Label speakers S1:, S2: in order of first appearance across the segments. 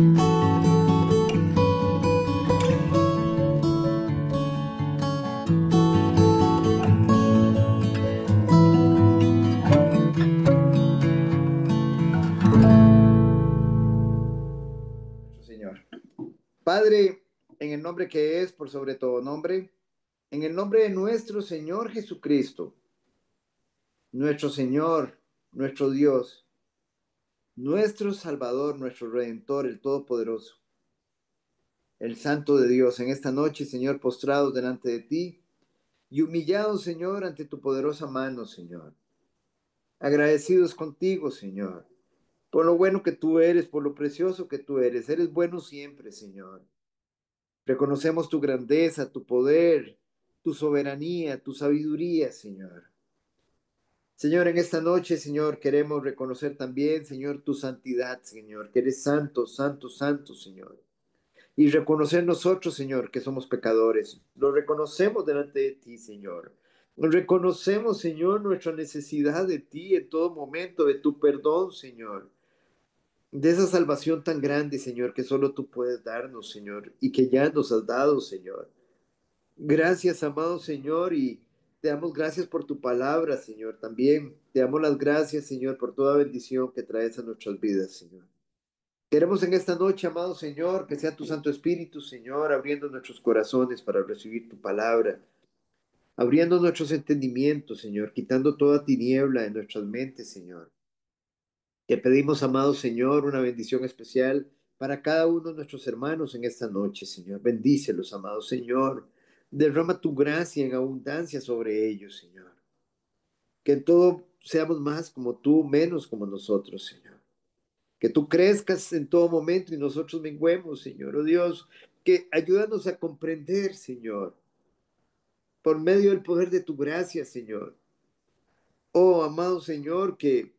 S1: Señor. Padre, en el nombre que es por sobre todo nombre, en el nombre de nuestro Señor Jesucristo, nuestro Señor, nuestro Dios, nuestro Salvador, nuestro Redentor, el Todopoderoso, el Santo de Dios, en esta noche, Señor, postrados delante de ti y humillados, Señor, ante tu poderosa mano, Señor. Agradecidos contigo, Señor, por lo bueno que tú eres, por lo precioso que tú eres. Eres bueno siempre, Señor. Reconocemos tu grandeza, tu poder, tu soberanía, tu sabiduría, Señor. Señor, en esta noche, Señor, queremos reconocer también, Señor, tu santidad, Señor, que eres santo, santo, santo, Señor. Y reconocer nosotros, Señor, que somos pecadores. Lo reconocemos delante de ti, Señor. Reconocemos, Señor, nuestra necesidad de ti en todo momento, de tu perdón, Señor. De esa salvación tan grande, Señor, que solo tú puedes darnos, Señor, y que ya nos has dado, Señor. Gracias, amado Señor, y te damos gracias por tu palabra, Señor, también. Te damos las gracias, Señor, por toda bendición que traes a nuestras vidas, Señor. Queremos en esta noche, amado Señor, que sea tu Santo Espíritu, Señor, abriendo nuestros corazones para recibir tu palabra, abriendo nuestros entendimientos, Señor, quitando toda tiniebla de nuestras mentes, Señor. Te pedimos, amado Señor, una bendición especial para cada uno de nuestros hermanos en esta noche, Señor. Bendícelos, amado Señor. Derrama tu gracia en abundancia sobre ellos, Señor. Que en todo seamos más como tú, menos como nosotros, Señor. Que tú crezcas en todo momento y nosotros menguemos, Señor. Oh Dios, que ayúdanos a comprender, Señor, por medio del poder de tu gracia, Señor. Oh, amado Señor, que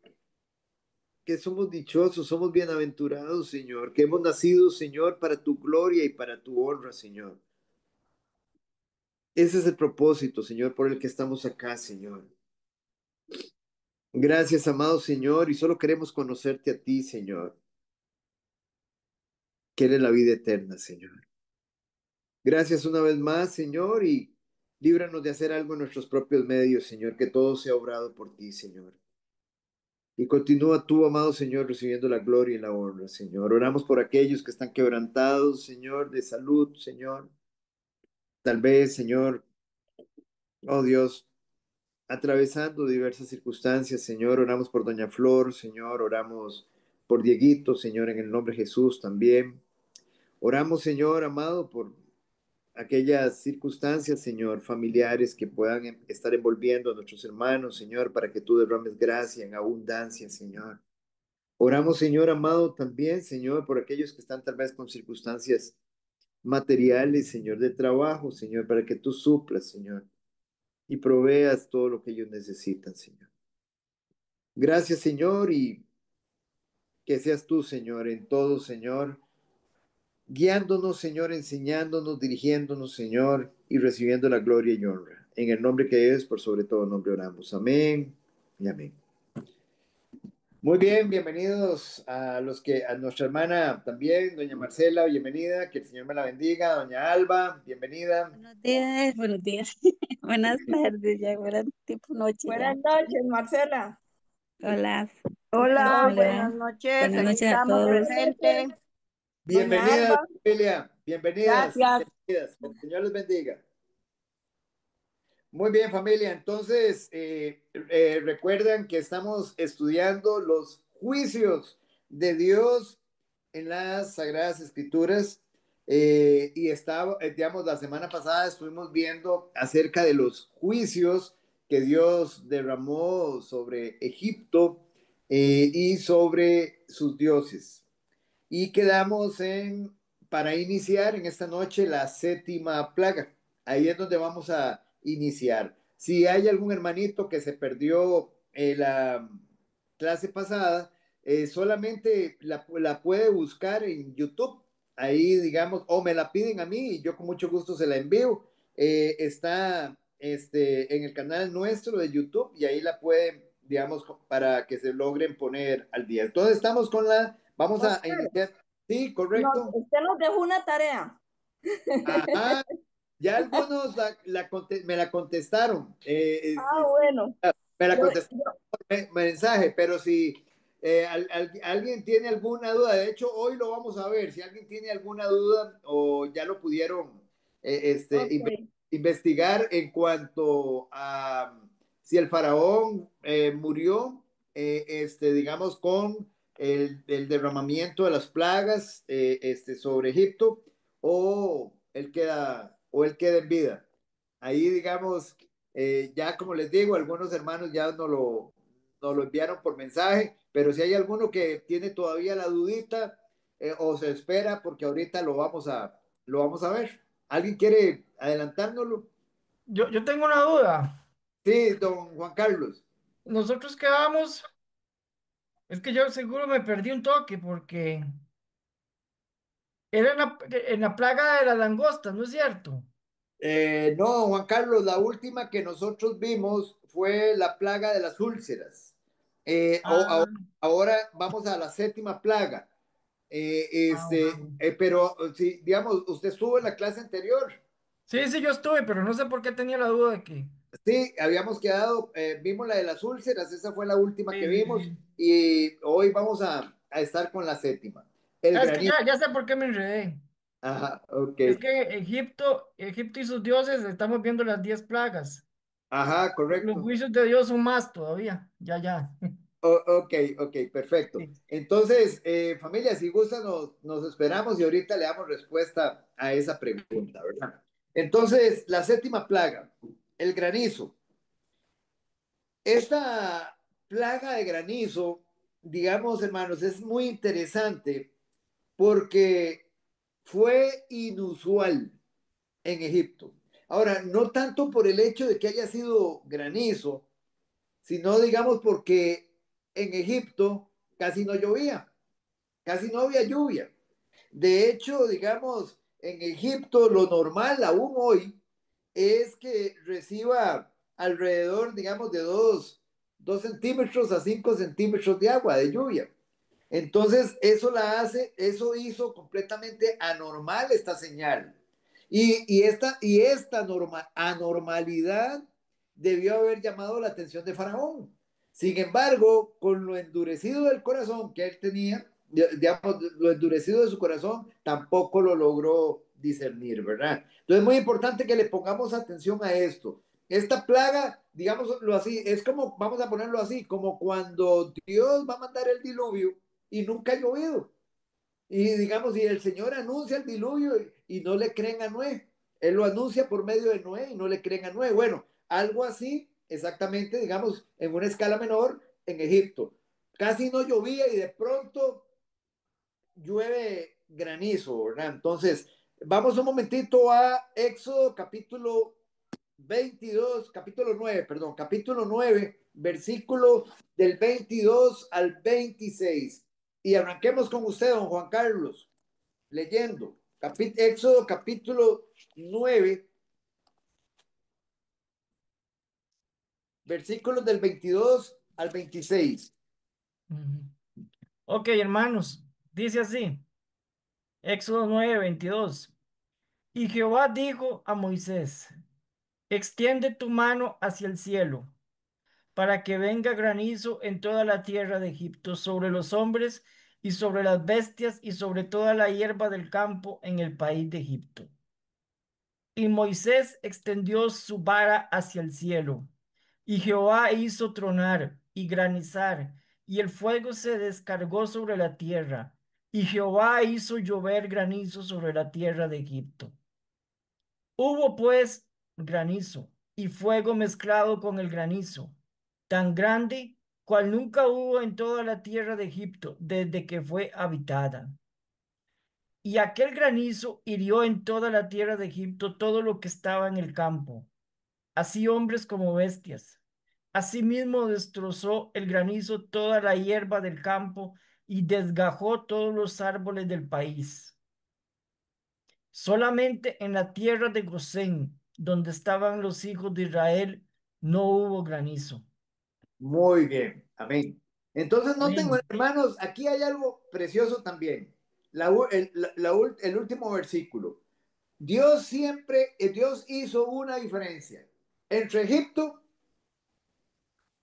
S1: somos dichosos, somos bienaventurados, Señor, que hemos nacido, Señor, para tu gloria y para tu honra, Señor. Ese es el propósito, Señor, por el que estamos acá, Señor. Gracias, amado Señor, y solo queremos conocerte a ti, Señor, que eres la vida eterna, Señor. Gracias una vez más, Señor, y líbranos de hacer algo en nuestros propios medios, Señor, que todo sea obrado por ti, Señor. Y continúa tú, amado Señor, recibiendo la gloria y la honra, Señor. Oramos por aquellos que están quebrantados, Señor, de salud, Señor. Tal vez, Señor, oh Dios, atravesando diversas circunstancias, Señor, oramos por Doña Flor, Señor, oramos por Dieguito, Señor, en el nombre de Jesús también. Oramos, Señor, amado, por aquellas circunstancias, Señor, familiares que puedan estar envolviendo a nuestros hermanos, Señor, para que tú derrames gracia en abundancia, Señor. Oramos, Señor, amado, también, Señor, por aquellos que están tal vez con circunstancias materiales, Señor, de trabajo, Señor, para que tú suplas, Señor, y proveas todo lo que ellos necesitan, Señor. Gracias, Señor, y que seas tú, Señor, en todo, Señor, guiándonos, Señor, enseñándonos, dirigiéndonos, Señor, y recibiendo la gloria y honra. En el nombre que es, por sobre todo nombre oramos. Amén y amén. Muy bien, bienvenidos a nuestra hermana también, doña Marcela, bienvenida, que el Señor me la bendiga, doña Alba, bienvenida.
S2: Buenos días, buenos días. Buenas tardes, ya buenas tipo noche
S3: Buenas
S2: ya.
S3: noches, Marcela.
S2: Hola,
S3: Hola,
S2: ¿cómo le
S3: buenas
S2: va?
S3: noches.
S2: Buenas
S3: Aquí
S2: noches a
S3: estamos
S2: todos.
S3: presentes. Doña
S1: Bienvenidas,
S3: Alba,
S1: familia, bienvenidas,
S3: gracias.
S1: bienvenidas, que el Señor les bendiga. Muy bien, familia. Entonces, recuerdan que estamos estudiando los juicios de Dios en las Sagradas Escrituras. Y estaba, digamos, la semana pasada estuvimos viendo acerca de los juicios que Dios derramó sobre Egipto y sobre sus dioses. Y quedamos para iniciar en esta noche la séptima plaga. Ahí es donde vamos a iniciar. Si hay algún hermanito que se perdió la clase pasada, solamente la puede buscar en YouTube. Ahí, digamos, o me la piden a mí y yo con mucho gusto se la envío. Está en el canal nuestro de YouTube y ahí la pueden, digamos, para que se logren poner al día. Entonces estamos con vamos a
S3: Oscar,
S1: iniciar. Sí,
S3: No,
S1: correcto.
S3: usted nos dejó una tarea.
S1: Ajá, ya algunos me la contestaron.
S3: Ah, bueno.
S1: Me la
S3: Yo,
S1: contestaron
S3: yo,
S1: mensaje, pero si alguien tiene alguna duda, de hecho hoy lo vamos a ver, si alguien tiene alguna duda o ya lo pudieron
S3: ok.
S1: investigar en cuanto a si el faraón murió, digamos, con el derramamiento de las plagas sobre Egipto o él queda en vida. Ahí, digamos, ya como les digo, algunos hermanos ya no lo enviaron por mensaje, pero si hay alguno que tiene todavía la dudita o se espera, porque ahorita lo vamos a ver. ¿Alguien quiere adelantárnoslo?
S4: Yo tengo una duda.
S1: Sí, don Juan Carlos.
S4: Nosotros quedamos, es que yo seguro me perdí un toque porque era en la plaga de las langostas, ¿no es cierto?
S1: No, Juan Carlos, la última que nosotros vimos fue la plaga de las úlceras.
S4: Ah,
S1: Ahora vamos a la séptima plaga.
S4: ok.
S1: Pero si, digamos, usted estuvo en la clase anterior.
S4: Sí, sí, yo estuve, pero no sé por qué tenía la duda de que.
S1: Sí, habíamos quedado, vimos la de las úlceras, esa fue la última que
S4: Sí, sí,
S1: vimos
S4: sí.
S1: y hoy vamos a estar con la séptima. El
S4: Ah, es que
S1: granizo.
S4: ya sé por qué me enredé.
S1: Ajá, ok.
S4: Es que Egipto y sus dioses, estamos viendo las 10 plagas.
S1: Ajá,
S4: Los
S1: correcto.
S4: juicios de Dios son más todavía. Ya, ya.
S1: Ok, ok, perfecto. Entonces, familia, si gustan, nos esperamos y ahorita le damos respuesta a esa pregunta, ¿verdad? Entonces, la séptima plaga, el granizo. Esta plaga de granizo, digamos, hermanos, es muy interesante porque fue inusual en Egipto. Ahora, no tanto por el hecho de que haya sido granizo, sino, digamos, porque en Egipto casi no llovía, casi no había lluvia. De hecho, digamos, en Egipto lo normal aún hoy es que reciba alrededor, digamos, de 2 centímetros a 5 centímetros de agua, de lluvia. Entonces, eso hizo completamente anormal esta señal. Y esta anormalidad debió haber llamado la atención de Faraón. Sin embargo, con lo endurecido del corazón que él tenía, digamos, lo endurecido de su corazón, tampoco lo logró discernir, ¿verdad? Entonces es muy importante que le pongamos atención a esto. Esta plaga, digámoslo así, es como, vamos a ponerlo así, como cuando Dios va a mandar el diluvio y nunca ha llovido. Y digamos, y el Señor anuncia el diluvio y no le creen a Noé. Él lo anuncia por medio de Noé y no le creen a Noé. Bueno, algo así, exactamente, digamos, en una escala menor en Egipto. Casi no llovía y de pronto llueve granizo, ¿verdad? Entonces, vamos un momentito a Éxodo capítulo 22, capítulo 9, perdón, capítulo 9, versículo del 22 al 26. Y arranquemos con usted, don Juan Carlos, leyendo. Éxodo capítulo 9, versículos del 22 al 26.
S4: Ujú. Ok, hermanos, dice así, Éxodo 9:22. Y Jehová dijo a Moisés, extiende tu mano hacia el cielo, para que venga granizo en toda la tierra de Egipto, sobre los hombres y sobre las bestias y sobre toda la hierba del campo en el país de Egipto. Y Moisés extendió su vara hacia el cielo, y Jehová hizo tronar y granizar, y el fuego se descargó sobre la tierra, y Jehová hizo llover granizo sobre la tierra de Egipto. Hubo pues granizo y fuego mezclado con el granizo, tan grande cual nunca hubo en toda la tierra de Egipto desde que fue habitada. Y aquel granizo hirió en toda la tierra de Egipto todo lo que estaba en el campo, así hombres como bestias. Asimismo destrozó el granizo toda la hierba del campo y desgajó todos los árboles del país. Solamente en la tierra de Gosén, donde estaban los hijos de Israel, no hubo granizo.
S1: Muy bien, amén. Entonces, no tengo
S4: Amén.
S1: hermanos, aquí hay algo precioso también. el último versículo. Dios hizo una diferencia entre Egipto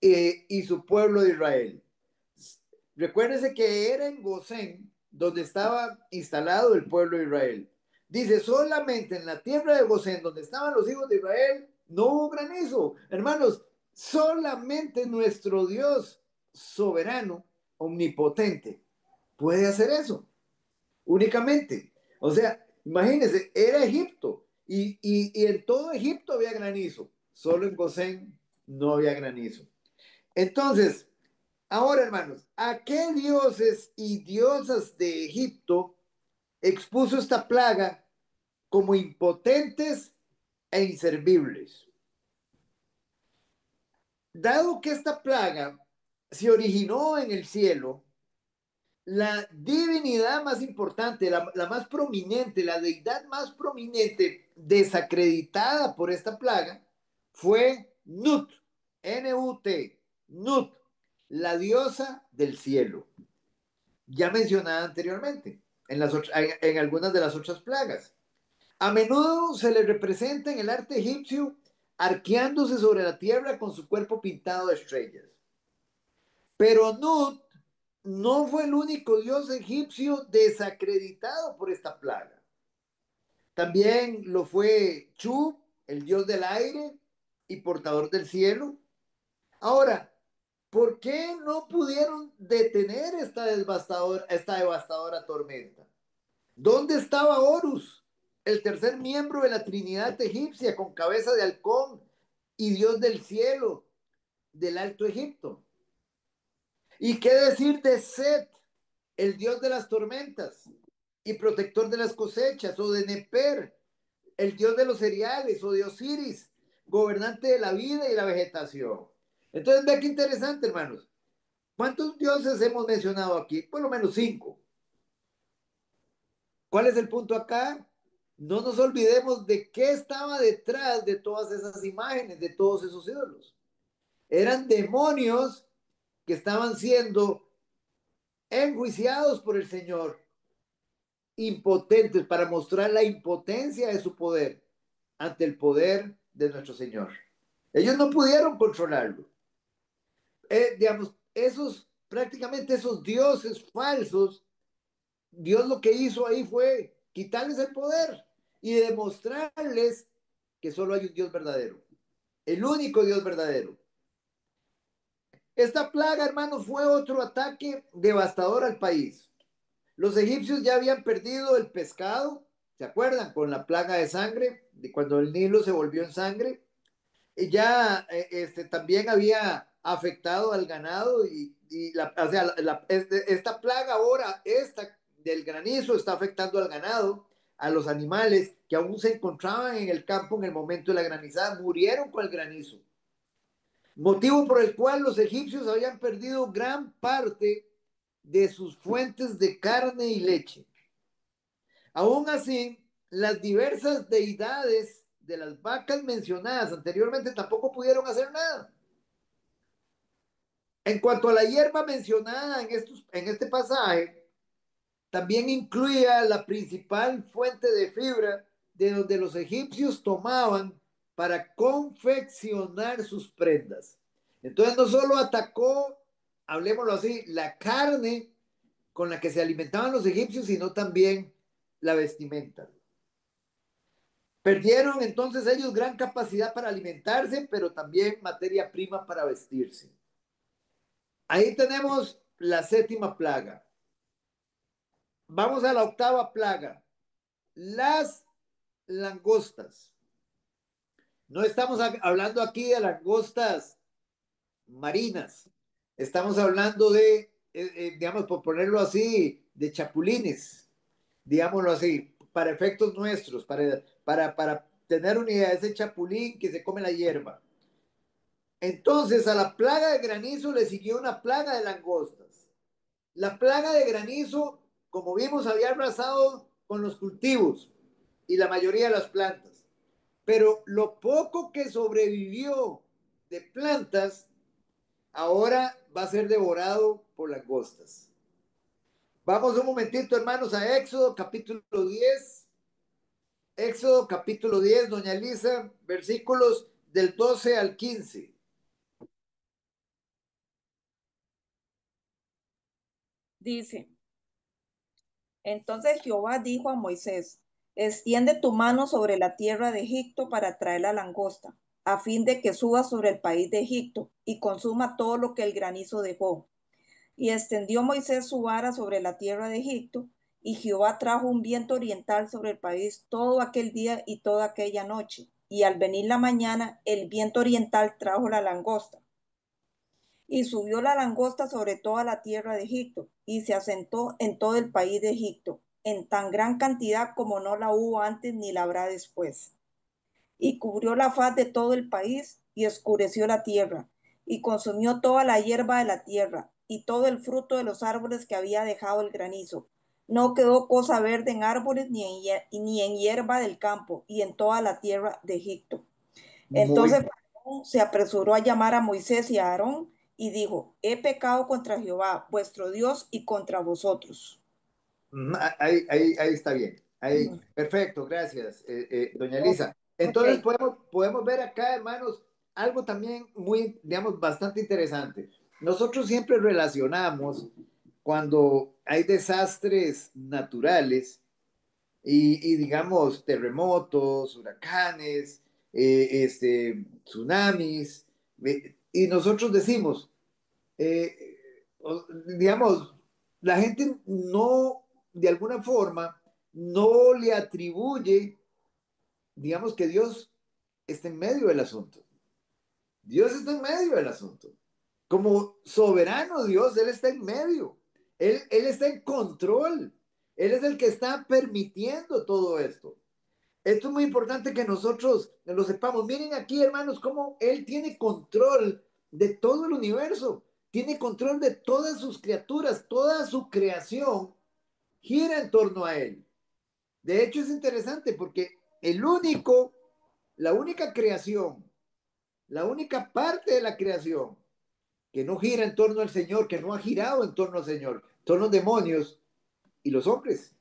S1: y su pueblo de Israel. Recuérdese que era en Gosén donde estaba instalado el pueblo de Israel. Dice, solamente en la tierra de Gosén, donde estaban los hijos de Israel, no hubo granizo. Hermanos, solamente nuestro Dios soberano, omnipotente, puede hacer eso. Únicamente. O sea, imagínense, era Egipto y en todo Egipto había granizo. Solo en Gosén no había granizo. Entonces, ahora, hermanos, ¿a qué dioses y diosas de Egipto expuso esta plaga como impotentes e inservibles? Dado que esta plaga se originó en el cielo, la divinidad más importante, la más prominente, la deidad más prominente desacreditada por esta plaga fue Nut, N-U-T, Nut, la diosa del cielo, ya mencionada anteriormente en algunas de las otras plagas. A menudo se le representa en el arte egipcio arqueándose sobre la tierra con su cuerpo pintado de estrellas. Pero Nut no fue el único dios egipcio desacreditado por esta plaga. También lo fue Chu, el dios del aire y portador del cielo. Ahora, ¿por qué no pudieron detener esta devastadora tormenta? ¿Dónde estaba Horus, el tercer miembro de la Trinidad egipcia con cabeza de halcón y dios del cielo del Alto Egipto? ¿Y qué decir de Set, el dios de las tormentas y protector de las cosechas, o de Neper, el dios de los cereales, o de Osiris, gobernante de la vida y la vegetación? Entonces, vea qué interesante, hermanos. ¿Cuántos dioses hemos mencionado aquí? Por lo menos 5. ¿Cuál es el punto acá? No nos olvidemos de qué estaba detrás de todas esas imágenes, de todos esos ídolos. Eran demonios que estaban siendo enjuiciados por el Señor, impotentes, para mostrar la impotencia de su poder ante el poder de nuestro Señor. Ellos no pudieron controlarlo. Digamos, prácticamente esos dioses falsos, Dios lo que hizo ahí fue quitarles el poder y demostrarles que solo hay un Dios verdadero, el único Dios verdadero. Esta plaga, hermanos, fue otro ataque devastador al país. Los egipcios ya habían perdido el pescado, ¿se acuerdan? Con la plaga de sangre, de cuando el Nilo se volvió en sangre. Y ya también había afectado al ganado o sea, esta plaga ahora, esta del granizo, está afectando al ganado, a los animales que aún se encontraban en el campo en el momento de la granizada, murieron con el granizo. Motivo por el cual los egipcios habían perdido gran parte de sus fuentes de carne y leche. Aún así, las diversas deidades de las vacas mencionadas anteriormente tampoco pudieron hacer nada. En cuanto a la hierba mencionada en este pasaje, también incluía la principal fuente de fibra de donde los egipcios tomaban para confeccionar sus prendas. Entonces no solo atacó, hablemoslo así, la carne con la que se alimentaban los egipcios, sino también la vestimenta. Perdieron entonces ellos gran capacidad para alimentarse, pero también materia prima para vestirse. Ahí tenemos la 7ª plaga. Vamos a la 8ª plaga. Las langostas. No estamos hablando aquí de langostas marinas. Estamos hablando digamos, por ponerlo así, de chapulines, digámoslo así, para efectos nuestros, para tener una idea de ese chapulín que se come la hierba. Entonces, a la plaga de granizo le siguió una plaga de langostas. La plaga de granizo, como vimos, había arrasado con los cultivos y la mayoría de las plantas. Pero lo poco que sobrevivió de plantas, ahora va a ser devorado por langostas. Vamos un momentito, hermanos, a Éxodo capítulo 10. Éxodo capítulo 10, doña Elisa, versículos del 12 al 15.
S3: Dice, entonces Jehová dijo a Moisés, extiende tu mano sobre la tierra de Egipto para traer la langosta, a fin de que suba sobre el país de Egipto y consuma todo lo que el granizo dejó. Y extendió Moisés su vara sobre la tierra de Egipto, y Jehová trajo un viento oriental sobre el país todo aquel día y toda aquella noche. Y al venir la mañana, el viento oriental trajo la langosta. Y subió la langosta sobre toda la tierra de Egipto, y se asentó en todo el país de Egipto, en tan gran cantidad como no la hubo antes ni la habrá después. Y cubrió la faz de todo el país, y oscureció la tierra, y consumió toda la hierba de la tierra, y todo el fruto de los árboles que había dejado el granizo. No quedó cosa verde en árboles ni en hierba del campo, y en toda la tierra de Egipto.
S1: Muy,
S3: Entonces Faraón se apresuró a llamar a Moisés y a Aarón, y dijo, he pecado contra Jehová, vuestro Dios, y contra vosotros.
S1: ahí está bien. Ahí,
S3: Mm.
S1: perfecto, gracias, doña
S3: Ok.
S1: Elisa. Entonces
S3: Ok.
S1: podemos ver acá, hermanos, algo también muy, digamos, bastante interesante. Nosotros siempre relacionamos cuando hay desastres naturales y digamos, terremotos, huracanes, tsunamis, y nosotros decimos, digamos, la gente no, de alguna forma, no le atribuye, digamos, que Dios está en medio del asunto. Dios está en medio del asunto. Como soberano Dios, Él está en medio. Él está en control. Él es el que está permitiendo todo esto. Esto es muy importante que nosotros lo sepamos. Miren aquí, hermanos, cómo Él tiene control de todo el universo. Tiene control de todas sus criaturas. Toda su creación gira en torno a Él. De hecho, es interesante porque la única creación, la única parte de la creación que no gira en torno al Señor, que no ha girado en torno al Señor, son los demonios y los hombres.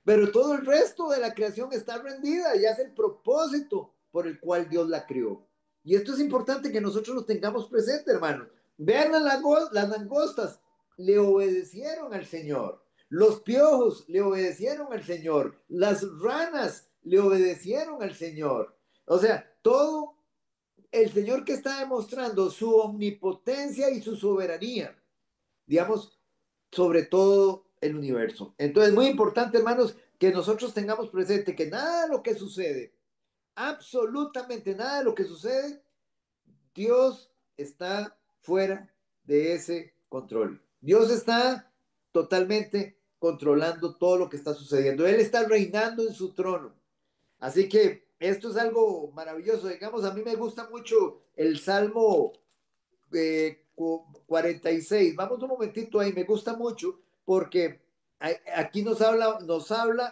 S1: Pero todo el resto de la creación está rendida y hace el propósito por el cual Dios la creó. Y esto es importante que nosotros lo tengamos presente, hermanos. Vean las langostas, le obedecieron al Señor. Los piojos le obedecieron al Señor. Las ranas le obedecieron al Señor. O sea, todo el Señor que está demostrando su omnipotencia y su soberanía, digamos, sobre todo el universo. Entonces, muy importante, hermanos, que nosotros tengamos presente que nada de lo que sucede, absolutamente nada de lo que sucede, Dios está fuera de ese control. Dios está totalmente controlando todo lo que está sucediendo. Él está reinando en su trono. Así que esto es algo maravilloso. Digamos, a mí me gusta mucho el Salmo 46. Vamos un momentito ahí, me gusta mucho porque aquí nos habla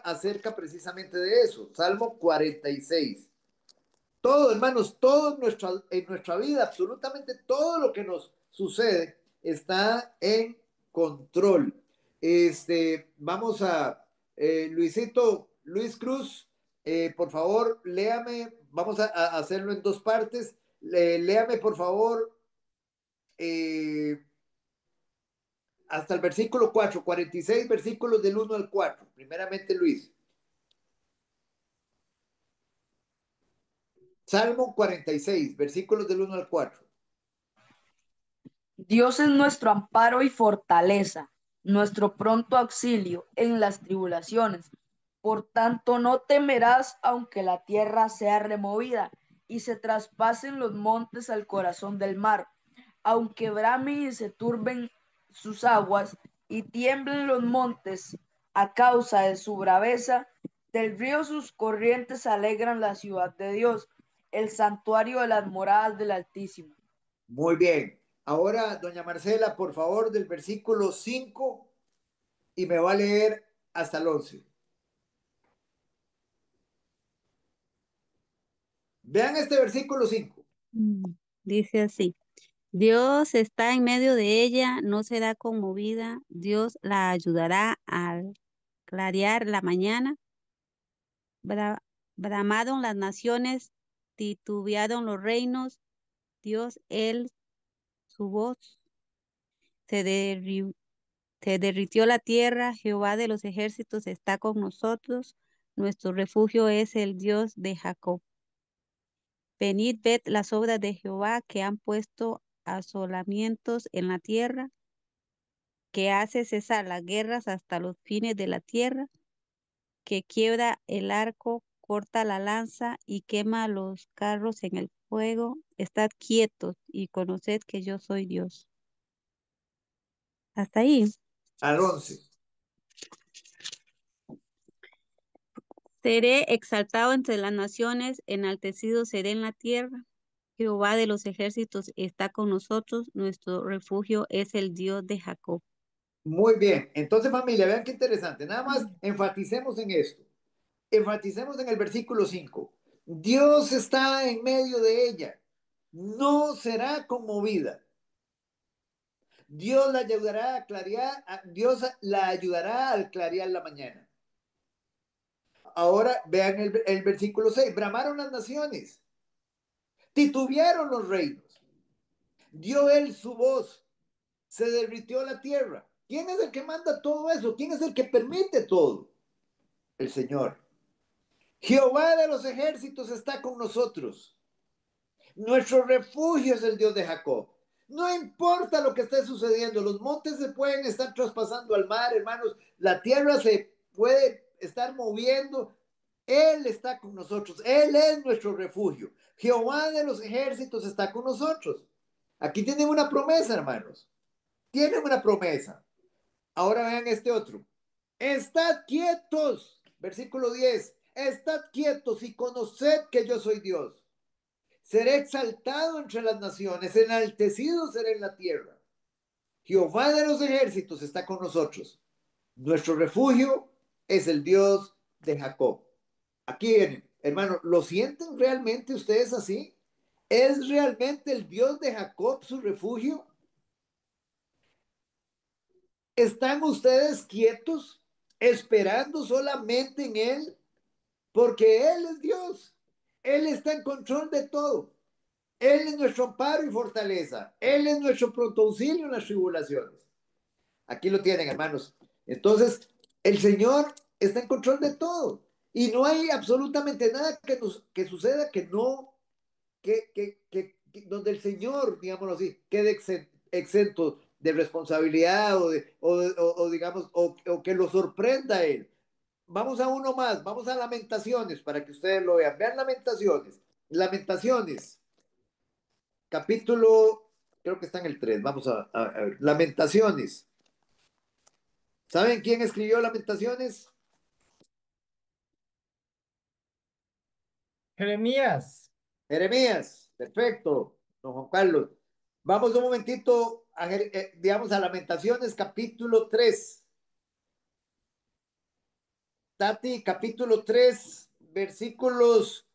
S1: acerca precisamente de eso. Salmo 46. Todo, hermanos, todo en nuestra vida, absolutamente todo lo que nos sucede está en control. Vamos a Luisito, Luis Cruz, por favor, léame, vamos a hacerlo en dos partes. Léame, por favor, eh, hasta el versículo 4, 46 versículos del 1 al 4. Primeramente, Luis. Salmo 46 versículos del 1 al 4.
S5: Dios es nuestro amparo y fortaleza, nuestro pronto auxilio en las tribulaciones. Por tanto, no temerás aunque la tierra sea removida y se traspasen los montes al corazón del mar, aunque bramen y se turben sus aguas y tiemblen los montes a causa de su braveza, del río sus corrientes alegran la ciudad de Dios, el santuario de las moradas del Altísimo.
S1: Muy bien. Ahora, doña Marcela, por favor, del versículo 5 y me va a leer hasta el 11. Vean este versículo 5.
S2: Dice así. Dios está en medio de ella, no será conmovida. Dios la ayudará al clarear la mañana. Bra- bramaron las naciones, titubearon los reinos. Dios, Él, su voz, se, derri- se derritió la tierra. Jehová de los ejércitos está con nosotros. Nuestro refugio es el Dios de Jacob. Venid, ved las obras de Jehová que han puesto asolamientos en la tierra, que hace cesar las guerras hasta los fines de la tierra, que quiebra el arco, corta la lanza y quema los carros en el fuego. Estad quietos y conoced que yo soy Dios. Hasta ahí.
S1: Al 11.
S2: Seré exaltado entre las naciones, enaltecido seré en la tierra. Jehová de los ejércitos está con nosotros, nuestro refugio es el Dios de Jacob.
S1: Muy bien. Entonces, familia, vean qué interesante. Nada más enfaticemos en esto. Enfaticemos en el versículo 5. Dios está en medio de ella. No será conmovida. Dios la ayudará a clarear, Dios la ayudará al clarear la mañana. Ahora vean el versículo 6. Bramaron las naciones, titubearon los reinos, dio él su voz, se derritió la tierra. ¿Quién es el que manda todo eso? ¿Quién es el que permite todo? El Señor. Jehová de los ejércitos está con nosotros. Nuestro refugio es el Dios de Jacob. No importa lo que esté sucediendo, los montes se pueden estar traspasando al mar, hermanos, la tierra se puede estar moviendo. Él está con nosotros, Él es nuestro refugio. Jehová de los ejércitos está con nosotros. Aquí tienen una promesa, hermanos. Tienen una promesa. Ahora vean este otro. Estad quietos, versículo 10. Estad quietos y conoced que yo soy Dios. Seré exaltado entre las naciones, enaltecido seré en la tierra. Jehová de los ejércitos está con nosotros. Nuestro refugio es el Dios de Jacob. Aquí vienen, hermano, ¿lo sienten realmente ustedes así? ¿Es realmente el Dios de Jacob su refugio? ¿Están ustedes quietos, esperando solamente en Él? Porque Él es Dios. Él está en control de todo. Él es nuestro amparo y fortaleza. Él es nuestro pronto auxilio en las tribulaciones. Aquí lo tienen, hermanos. Entonces, el Señor está en control de todo. Y no hay absolutamente nada que suceda que no, donde el Señor, digámoslo así, quede exento de responsabilidad o digamos, o que lo sorprenda a Él. Vamos a uno más, vamos a Lamentaciones para que ustedes lo vean. Vean Lamentaciones. Lamentaciones capítulo, creo que está en el 3. Vamos a ver. Lamentaciones. ¿Saben quién escribió Lamentaciones?
S4: Jeremías.
S1: Jeremías. Perfecto, don Juan Carlos. Vamos un momentito, digamos, a Lamentaciones, capítulo 3. Tati, capítulo 3, versículos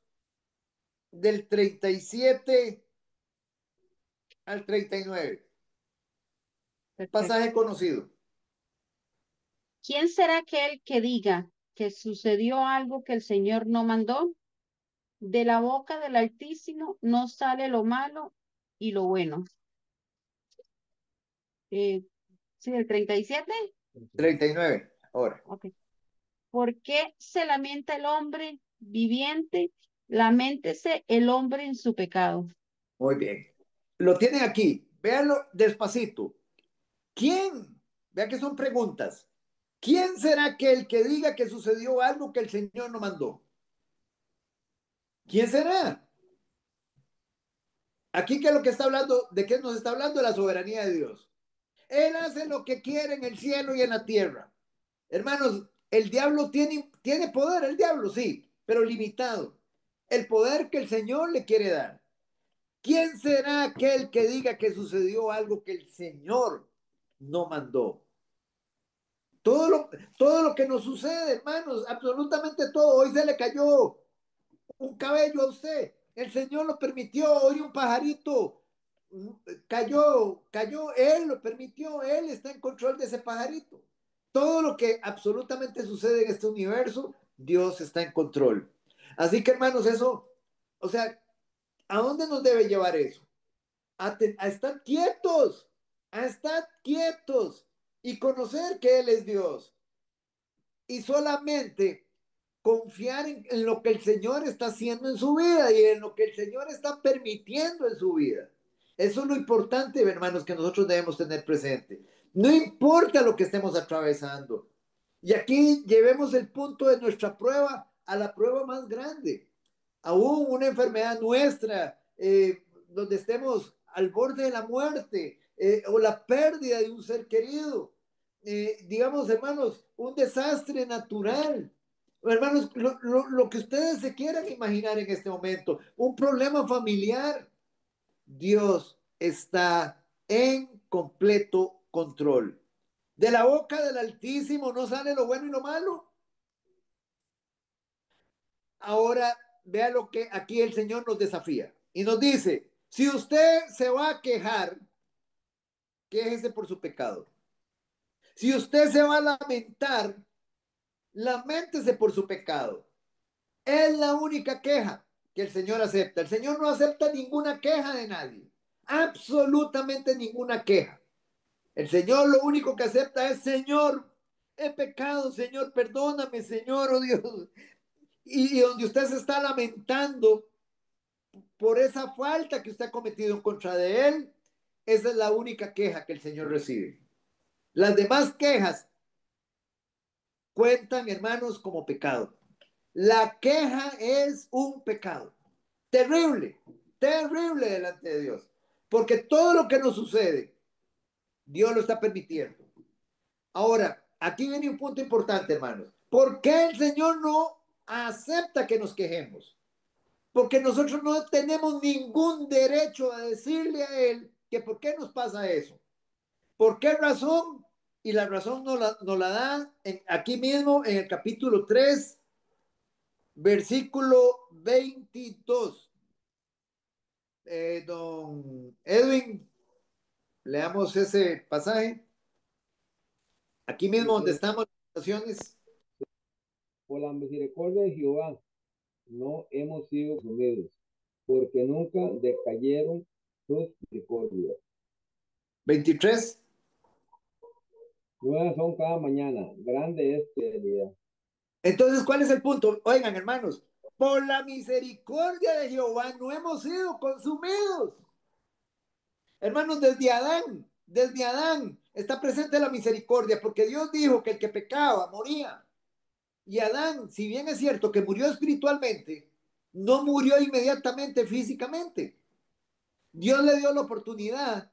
S1: del 37 al 39.
S6: Perfecto.
S1: Pasaje conocido.
S6: ¿Quién será aquel que diga que sucedió algo que el Señor no mandó? De la boca del Altísimo no sale lo malo y lo bueno. Eh, sí, el 37.
S1: 39. Ahora.
S6: Ok. ¿Por qué se lamenta el hombre viviente? Laméntese el hombre en su pecado.
S1: Muy bien. Lo tienen aquí. Véanlo despacito. ¿Quién? Vea que son preguntas. ¿Quién será aquel que diga que sucedió algo que el Señor no mandó? ¿Quién será? Aquí, ¿qué es lo que está hablando? ¿De qué nos está hablando? De la soberanía de Dios. Él hace lo que quiere en el cielo y en la tierra. Hermanos, el diablo tiene poder, el diablo sí, pero limitado. El poder que el Señor le quiere dar. ¿Quién será aquel que diga que sucedió algo que el Señor no mandó? Todo lo que nos sucede, hermanos, absolutamente todo. Hoy se le cayó un cabello a usted. El Señor lo permitió. Hoy un pajarito. cayó, él lo permitió, él está en control de ese pajarito. Todo lo que absolutamente sucede en este universo, Dios está en control. Así que hermanos, eso, o sea, ¿a dónde nos debe llevar eso? A estar quietos, a estar quietos y conocer que Él es Dios. Y solamente confiar en lo que el Señor está haciendo en su vida y en lo que el Señor está permitiendo en su vida. Eso es lo importante, hermanos, que nosotros debemos tener presente. No importa lo que estemos atravesando. Y aquí llevemos el punto de nuestra prueba a la prueba más grande. Aún una enfermedad nuestra, donde estemos al borde de la muerte, o la pérdida de un ser querido. Digamos, hermanos, un desastre natural. Hermanos, lo que ustedes se quieran imaginar en este momento, un problema familiar, Dios está en completo control. De la boca del Altísimo no sale lo bueno y lo malo. Ahora vea lo que aquí el Señor nos desafía y nos dice, si usted se va a quejar, quéjese por su pecado. Si usted se va a lamentar, laméntese por su pecado. Es la única queja que el Señor acepta. El Señor no acepta ninguna queja de nadie. Absolutamente ninguna queja. El Señor lo único que acepta es, Señor, he pecado, Señor, perdóname, Señor, oh Dios. Y donde usted se está lamentando por esa falta que usted ha cometido en contra de Él, esa es la única queja que el Señor recibe. Las demás quejas cuentan, hermanos, como pecado. La queja es un pecado. Terrible, terrible delante de Dios. Porque todo lo que nos sucede, Dios lo está permitiendo. Ahora, aquí viene un punto importante, hermanos. ¿Por qué el Señor no acepta que nos quejemos? Porque nosotros no tenemos ningún derecho a decirle a Él que por qué nos pasa eso. ¿Por qué razón? Y la razón nos la da aquí mismo en el capítulo 3, versículo 22. Don Edwin, leamos ese pasaje. Aquí mismo donde
S7: Dice,
S1: estamos, las
S7: por la misericordia de Jehová no hemos sido consumidos, porque nunca decayeron sus misericordias.
S1: 23.
S7: Nuevas son cada mañana, grande es tu fidelidad.
S1: Entonces, ¿cuál es el punto? Oigan, hermanos, por la misericordia de Jehová no hemos sido consumidos. Hermanos, desde Adán está presente la misericordia, porque Dios dijo que el que pecaba moría. Y Adán, si bien es cierto que murió espiritualmente, no murió inmediatamente físicamente. Dios le dio la oportunidad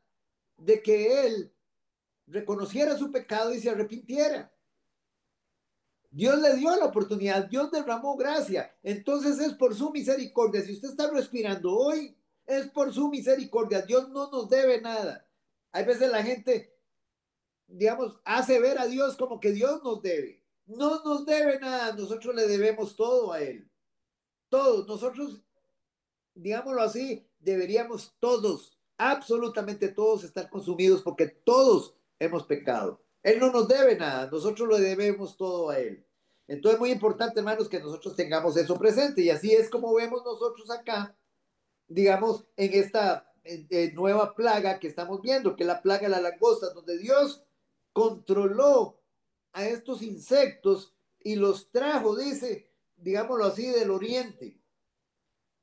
S1: de que él reconociera su pecado y se arrepintiera. Dios le dio la oportunidad, Dios derramó gracia. Entonces es por su misericordia. Si usted está respirando hoy, es por su misericordia. Dios no nos debe nada. Hay veces la gente, digamos, hace ver a Dios como que Dios nos debe. No nos debe nada, nosotros le debemos todo a Él. Todos, nosotros, digámoslo así, deberíamos todos, absolutamente todos, estar consumidos porque todos hemos pecado. Él no nos debe nada, nosotros lo debemos todo a Él. Entonces es muy importante, hermanos, que nosotros tengamos eso presente y así es como vemos nosotros acá, digamos, en esta nueva plaga que estamos viendo, que es la plaga de la langosta, donde Dios controló a estos insectos y los trajo, dice, digámoslo así, del oriente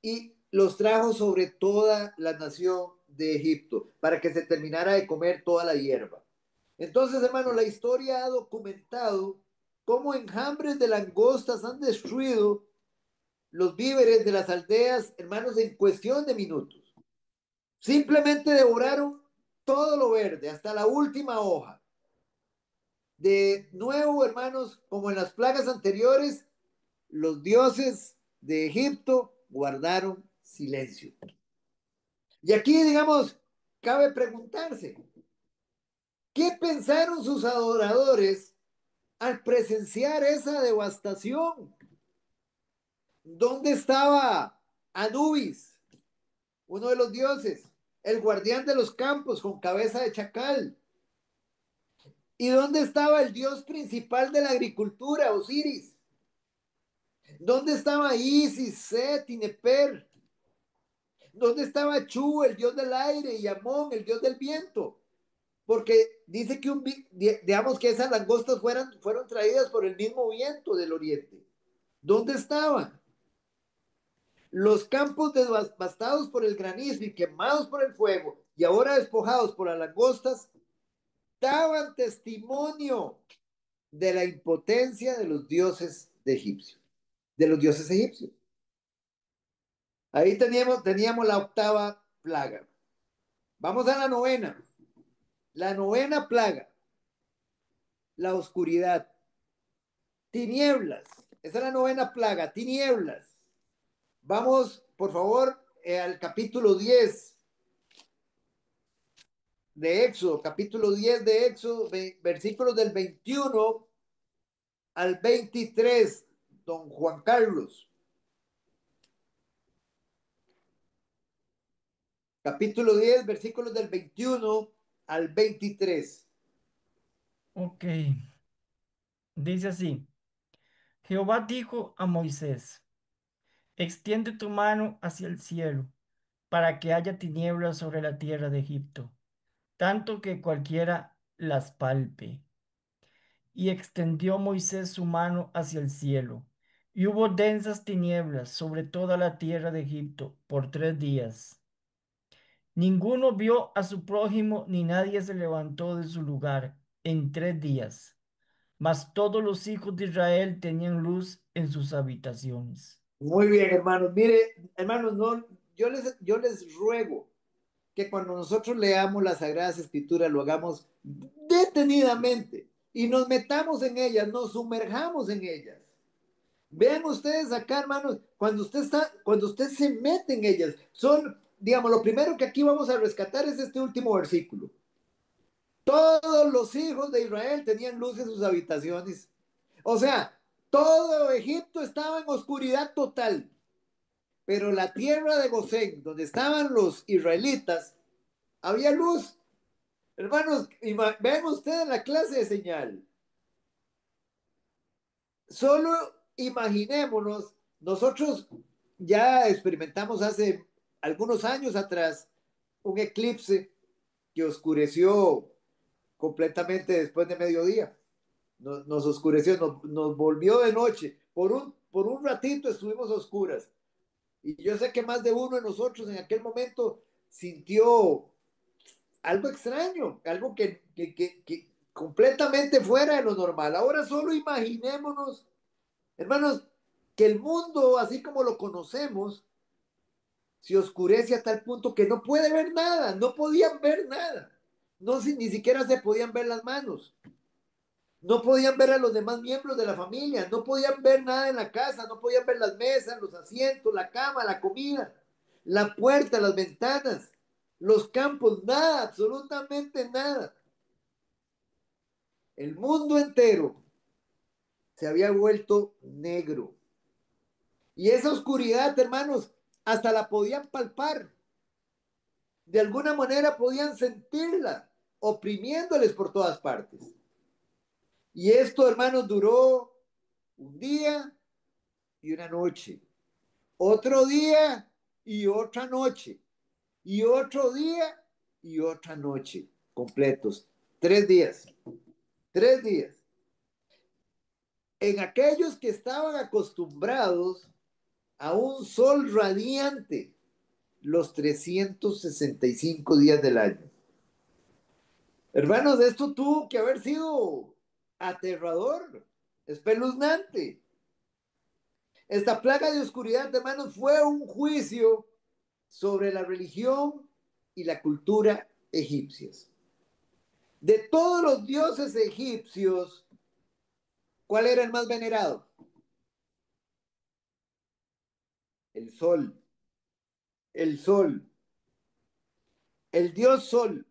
S1: y los trajo sobre toda la nación de Egipto para que se terminara de comer toda la hierba. Entonces, hermano, la historia ha documentado cómo enjambres de langostas han destruido los víveres de las aldeas, hermanos, en cuestión de minutos. Simplemente devoraron todo lo verde, hasta la última hoja. De nuevo, hermanos, como en las plagas anteriores, los dioses de Egipto guardaron silencio. Y aquí, digamos, cabe preguntarse, ¿qué pensaron sus adoradores al presenciar esa devastación? ¿Dónde estaba Anubis, uno de los dioses? el guardián de los campos con cabeza de chacal. ¿Y dónde estaba el dios principal de la agricultura, Osiris? ¿Dónde estaba Isis, Set y Neper? ¿Dónde estaba Chu, el dios del aire, y Amón, el dios del viento? Porque dice que digamos que esas langostas fueron traídas por el mismo viento del oriente. ¿Dónde estaban? Los campos devastados por el granizo y quemados por el fuego, y ahora despojados por las langostas, daban testimonio de la impotencia de los dioses de los dioses egipcios. Ahí teníamos la octava plaga. Vamos a la novena. La novena plaga, la oscuridad. Tinieblas. Esa es la novena plaga, tinieblas. Vamos, por favor, al capítulo 10 de Éxodo, capítulo 10 de Éxodo, versículos del 21 al 23, don Juan Carlos. Capítulo 10, versículos del 21 al 23.
S4: Ok, dice así. Jehová dijo a Moisés, extiende tu mano hacia el cielo, para que haya tinieblas sobre la tierra de Egipto, tanto que cualquiera las palpe. Y extendió Moisés su mano hacia el cielo, y hubo densas tinieblas sobre toda la tierra de Egipto por 3 días. Ninguno vio a su prójimo, ni nadie se levantó de su lugar en 3 días. Mas todos los hijos de Israel tenían luz en sus habitaciones.
S1: Muy bien, hermanos. Mire, hermanos, no, yo les ruego que cuando nosotros leamos las Sagradas Escrituras lo hagamos detenidamente y nos metamos en ellas, nos sumerjamos en ellas. Vean ustedes acá, hermanos, cuando usted se mete en ellas, digamos, lo primero que aquí vamos a rescatar es este último versículo. Todos los hijos de Israel tenían luz en sus habitaciones. O sea, todo Egipto estaba en oscuridad total, pero la tierra de Gosén, donde estaban los israelitas, había luz. Hermanos, vean ustedes la clase de señal. Solo imaginémonos, nosotros ya experimentamos hace algunos años atrás un eclipse que oscureció completamente después de mediodía. Nos oscureció, nos volvió de noche. Por un ratito estuvimos a oscuras. Y yo sé que más de uno de nosotros en aquel momento sintió algo extraño, algo que completamente fuera de lo normal. Ahora solo imaginémonos, hermanos, que el mundo, así como lo conocemos, se oscurece a tal punto que no puede ver nada, no podían ver nada. No, ni siquiera se podían ver las manos. No podían ver a los demás miembros de la familia, no podían ver nada en la casa, no podían ver las mesas, los asientos, la cama, la comida, la puerta, las ventanas, los campos, nada, absolutamente nada. El mundo entero se había vuelto negro. Y esa oscuridad, hermanos, hasta la podían palpar. De alguna manera podían sentirla, oprimiéndoles por todas partes. Y esto, hermanos, duró un día y una noche, otro día y otra noche, y otro día y otra noche, completos. 3 días, 3 días. En aquellos que estaban acostumbrados a un sol radiante los 365 días del año. Hermanos, esto tuvo que haber sido aterrador, espeluznante. Esta plaga de oscuridad, hermanos, fue un juicio sobre la religión y la cultura egipcias. De todos los dioses egipcios, ¿cuál era el más venerado? El sol. El sol. El dios sol.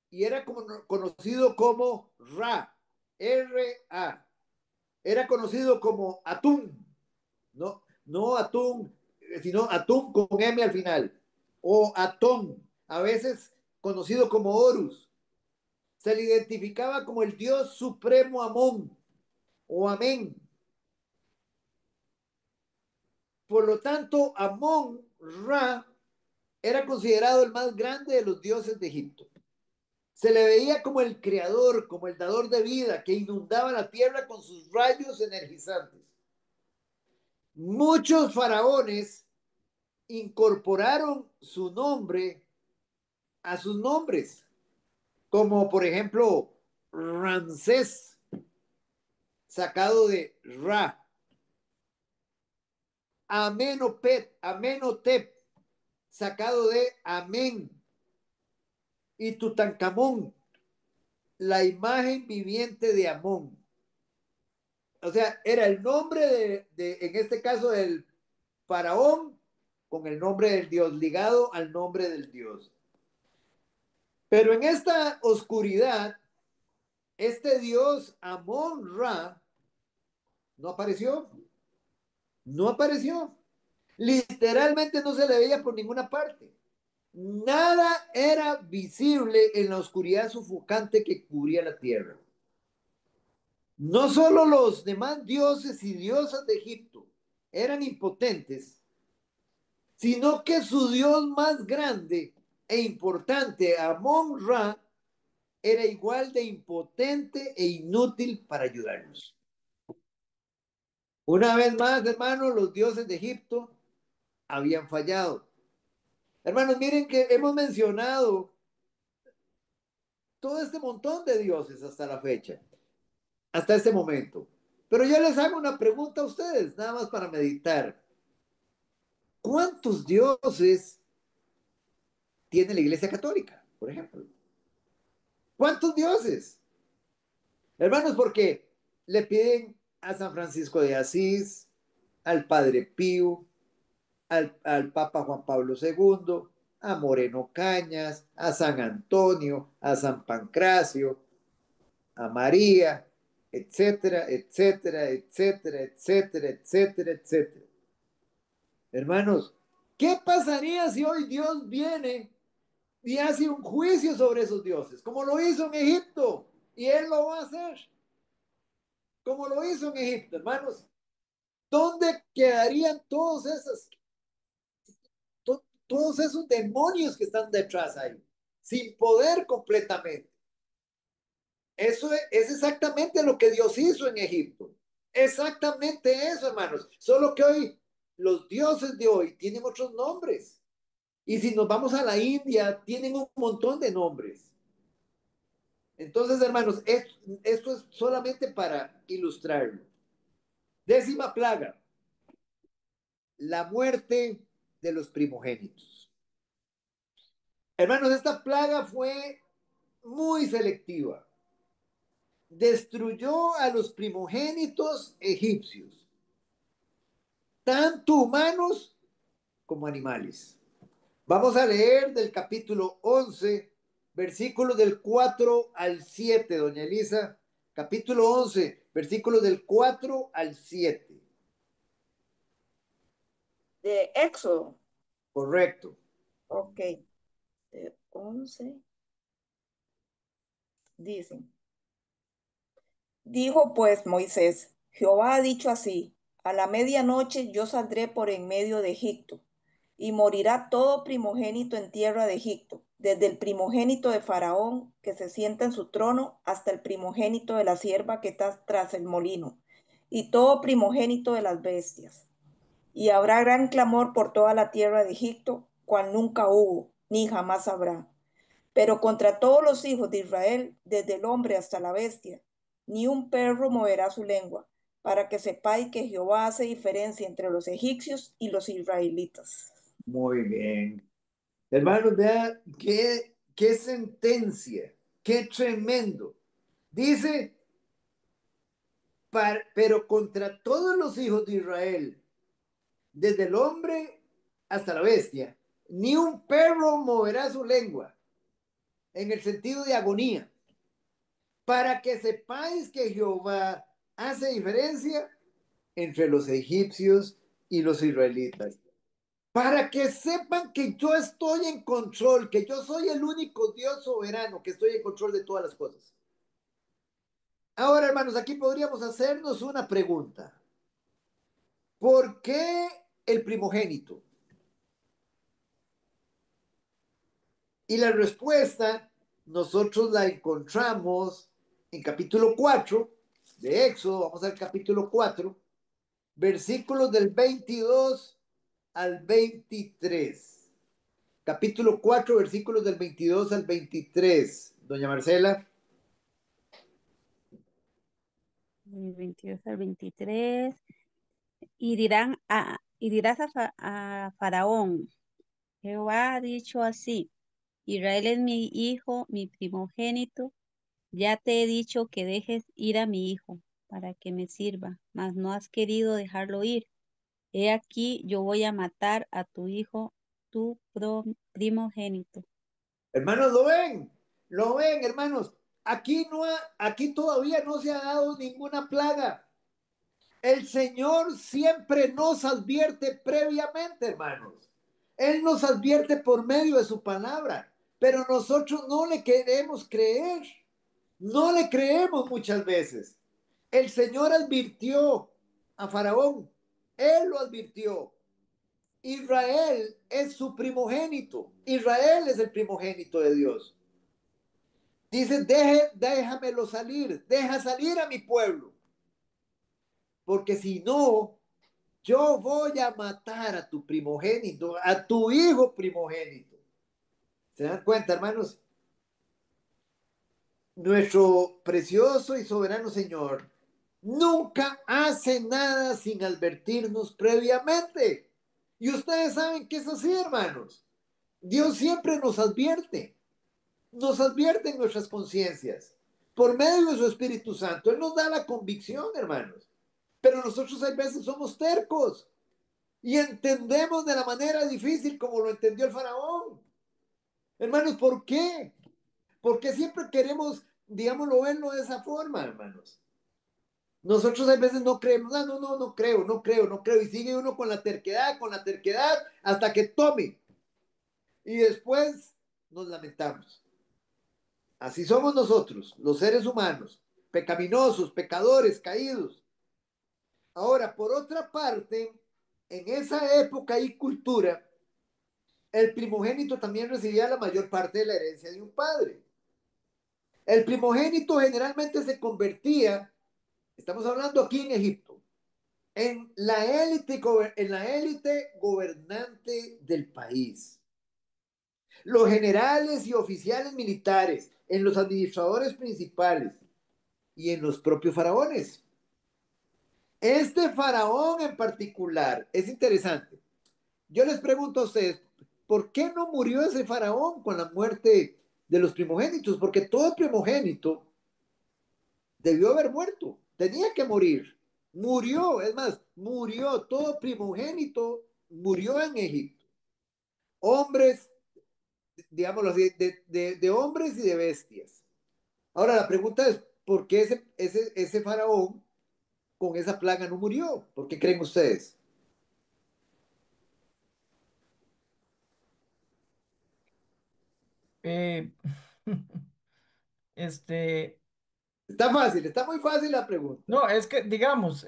S1: Y era conocido como Ra. R-A. Era conocido como Atún. No Atún, sino Atún con M al final. O Atón. a veces conocido como Horus. Se le identificaba como el dios supremo Amón o Amén. Por lo tanto, Amón-Ra era considerado el más grande de los dioses de Egipto. Se le veía como el creador, como el dador de vida, que inundaba la tierra con sus rayos energizantes. Muchos faraones incorporaron su nombre a sus nombres, como por ejemplo Ramsés, sacado de Ra, Amenhotep, sacado de Amén, y Tutankamón, la imagen viviente de Amón. O sea, era el nombre en este caso, del faraón con el nombre del dios, ligado al nombre del dios. Pero en esta oscuridad, este dios Amón-Ra no apareció. No apareció. Literalmente no se le veía por ninguna parte. Nada era visible en la oscuridad sofocante que cubría la tierra. No solo los demás dioses y diosas de Egipto eran impotentes, sino que su dios más grande e importante, Amón-Ra, era igual de impotente e inútil para ayudarnos. Una vez más, hermanos, los dioses de Egipto habían fallado. Hermanos, miren que hemos mencionado todo este montón de dioses hasta la fecha, hasta este momento. Pero yo les hago una pregunta a ustedes, nada más para meditar. ¿Cuántos dioses tiene la Iglesia Católica, por ejemplo? ¿Cuántos dioses? Hermanos, porque le piden a San Francisco de Asís, al Padre Pío, al Papa Juan Pablo II, a Moreno Cañas, a San Antonio, a San Pancracio, a María, etcétera, etcétera, etcétera, etcétera, etcétera, etcétera. Hermanos, ¿qué pasaría si hoy Dios viene y hace un juicio sobre esos dioses, como lo hizo en Egipto? Y Él lo va a hacer, como lo hizo en Egipto, hermanos. ¿Dónde quedarían todos esos demonios que están detrás ahí? Sin poder completamente. Eso es exactamente lo que Dios hizo en Egipto. Exactamente eso, hermanos. Solo que hoy, los dioses de hoy tienen otros nombres. Y si nos vamos a la India, tienen un montón de nombres. Entonces, hermanos, esto es solamente para ilustrarlo. 10ª plaga, la muerte de los primogénitos. Hermanos, esta plaga fue muy selectiva. Destruyó a los primogénitos egipcios, tanto humanos como animales. Vamos a leer del capítulo 11, versículos del 4 al 7, doña Elisa. Capítulo 11, versículos del 4 al 7.
S3: De Éxodo.
S1: Correcto.
S3: Ok. De 11. Dicen. Dijo pues Moisés, Jehová ha dicho así, a la medianoche yo saldré por en medio de Egipto, y morirá todo primogénito en tierra de Egipto, desde el primogénito de Faraón que se sienta en su trono, hasta el primogénito de la sierva que está tras el molino, y todo primogénito de las bestias. Y habrá gran clamor por toda la tierra de Egipto, cual nunca hubo, ni jamás habrá. Pero contra todos los hijos de Israel, desde el hombre hasta la bestia, ni un perro moverá su lengua, para que sepáis que Jehová hace diferencia entre los egipcios y los israelitas.
S1: Muy bien. Hermanos, vean qué sentencia, qué tremendo. Dice, pero contra todos los hijos de Israel, desde el hombre hasta la bestia, ni un perro moverá su lengua, en el sentido de agonía, para que sepáis que Jehová hace diferencia entre los egipcios y los israelitas. para que sepan que yo estoy en control, que yo soy el único Dios soberano, que estoy en control de todas las cosas. Ahora, hermanos, aquí podríamos hacernos una pregunta. ¿Por qué el primogénito? Y la respuesta nosotros la encontramos en capítulo 4 de Éxodo. Vamos al capítulo 4, versículos del 22 al 23. Capítulo 4, versículos del 22 al 23. Doña Marcela.
S2: 22 al 23. Y dirás a Faraón, Jehová ha dicho así, Israel es mi hijo, mi primogénito. Ya te he dicho que dejes ir a mi hijo para que me sirva, mas no has querido dejarlo ir. He aquí, yo voy a matar a tu hijo, tu primogénito.
S1: Hermanos, lo ven, hermanos. Aquí todavía no se ha dado ninguna plaga. El Señor siempre nos advierte previamente, hermanos. Él nos advierte por medio de su palabra, pero nosotros no le queremos creer. No le creemos muchas veces. El Señor advirtió a Faraón. Él lo advirtió. Israel es su primogénito. Israel es el primogénito de Dios. Dice, déjamelo salir. Deja salir a mi pueblo. Porque si no, yo voy a matar a tu primogénito, a tu hijo primogénito. ¿Se dan cuenta, hermanos? Nuestro precioso y soberano Señor nunca hace nada sin advertirnos previamente. Y ustedes saben que es así, hermanos. Dios siempre nos advierte en nuestras conciencias. Por medio de su Espíritu Santo, Él nos da la convicción, hermanos. Pero nosotros a veces somos tercos y entendemos de la manera difícil como lo entendió el faraón. Hermanos, ¿por qué? Porque siempre queremos, digámoslo, verlo de esa forma, hermanos. Nosotros a veces no creemos, no creo, y sigue uno con la terquedad, hasta que tome. Y después nos lamentamos. Así somos nosotros, los seres humanos, pecaminosos, pecadores, caídos. Ahora, por otra parte, en esa época y cultura, el primogénito también recibía la mayor parte de la herencia de un padre. El primogénito generalmente se convertía, estamos hablando aquí en Egipto, en la élite gobernante del país. Los generales y oficiales militares, en los administradores principales y en los propios faraones. Este faraón en particular es interesante. Yo les pregunto a ustedes, ¿por qué no murió ese faraón con la muerte de los primogénitos? Porque todo primogénito debió haber muerto, tenía que morir. Murió, es más, murió todo primogénito, murió en Egipto. Hombres, digámoslo así, de hombres y de bestias. Ahora la pregunta es, ¿por qué ese faraón con esa plaga no murió? ¿Por qué creen ustedes?
S4: Eh, este,
S1: Está fácil, está muy fácil la pregunta.
S4: no, es que, digamos,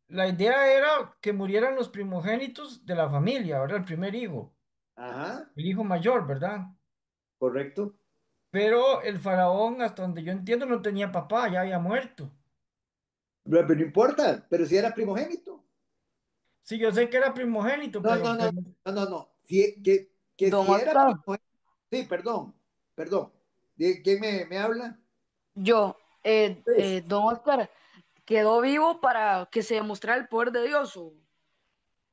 S4: la idea era que murieran los primogénitos de la familia, ¿verdad? El primer hijo,
S1: Ajá,
S4: el hijo mayor, ¿verdad?
S1: correcto.
S4: Pero el faraón, hasta donde yo entiendo, no tenía papá, ya había muerto.
S1: Pero no importa, pero si era primogénito.
S4: Sí, yo sé que era primogénito,
S1: No, no, no, no, no, no. Que
S5: Don
S1: si era
S5: Oscar,
S1: primogénito. Sí, perdón. ¿Quién me habla?
S5: yo,
S1: Pues,
S5: don Oscar, ¿quedó vivo para que se demostrara el poder de Dios o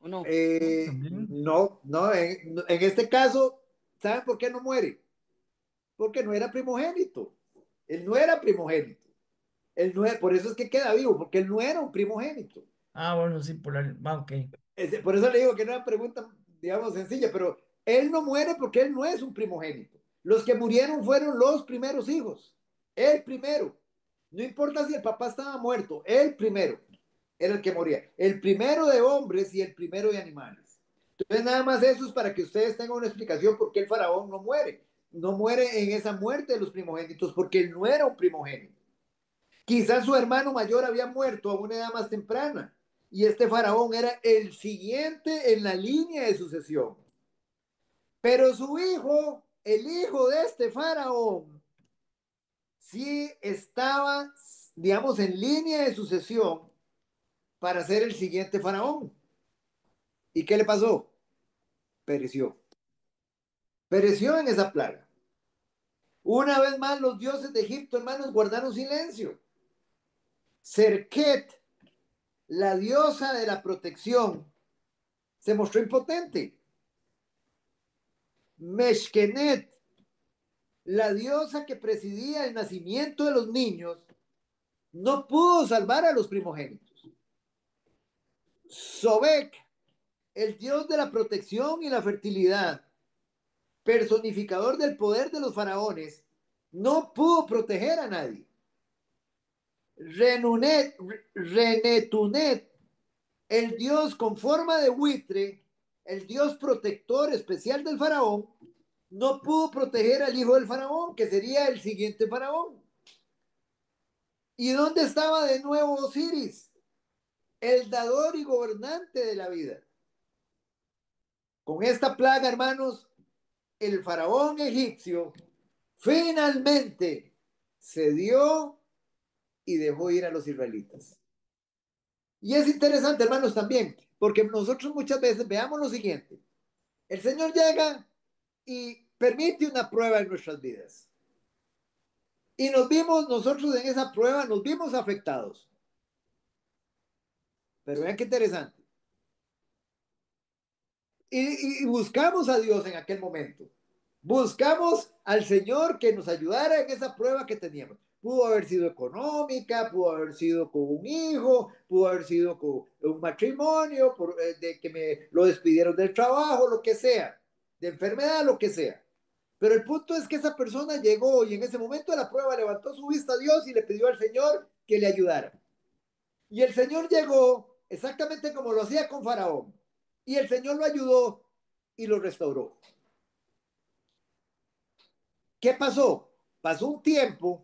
S5: no?
S4: también.
S1: no, no, en este caso, ¿saben por qué no muere? Porque no era primogénito. Él no era primogénito. Por eso es que queda vivo, porque él no era un primogénito.
S4: Ah, bueno, sí, ok.
S1: Por eso le digo que no es una pregunta, digamos, sencilla, pero él no muere porque él no es un primogénito. Los que murieron fueron los primeros hijos. Él primero. No importa si el papá estaba muerto, él primero. era el que moría. El primero de hombres y el primero de animales. Entonces, nada más eso es para que ustedes tengan una explicación por qué el faraón no muere. No muere en esa muerte de los primogénitos, porque él no era un primogénito. Quizás su hermano mayor había muerto a una edad más temprana, y este faraón era el siguiente en la línea de sucesión. Pero su hijo, el hijo de este faraón, sí estaba, digamos, en línea de sucesión para ser el siguiente faraón. ¿Y qué le pasó? Pereció. Pereció en esa plaga. Una vez más, los dioses de Egipto, hermanos, guardaron silencio. Serket, la diosa de la protección, se mostró impotente. Meshkenet, la diosa que presidía el nacimiento de los niños, no pudo salvar a los primogénitos. Sobek, el dios de la protección y la fertilidad, personificador del poder de los faraones, no pudo proteger a nadie. Renetunet, el dios con forma de buitre, el dios protector especial del faraón, no pudo proteger al hijo del faraón, que sería el siguiente faraón. ¿Y dónde estaba de nuevo Osiris? El dador y gobernante de la vida. Con esta plaga, hermanos, el faraón egipcio finalmente cedió y dejó ir a los israelitas. Y es interesante, hermanos, también, porque nosotros muchas veces veamos lo siguiente. El Señor llega y permite una prueba en nuestras vidas. Y nos vimos, nosotros en esa prueba, nos vimos afectados. Pero vean qué interesante. Y buscamos a Dios en aquel momento. Buscamos al Señor que nos ayudara en esa prueba que teníamos. Pudo haber sido económica, pudo haber sido con un hijo, pudo haber sido con un matrimonio, de que me lo despidieron del trabajo, lo que sea, de enfermedad, lo que sea. Pero el punto es que esa persona llegó y en ese momento de la prueba levantó su vista a Dios y le pidió al Señor que le ayudara. Y el Señor llegó exactamente como lo hacía con Faraón. Y el Señor lo ayudó y lo restauró. ¿Qué pasó? Pasó un tiempo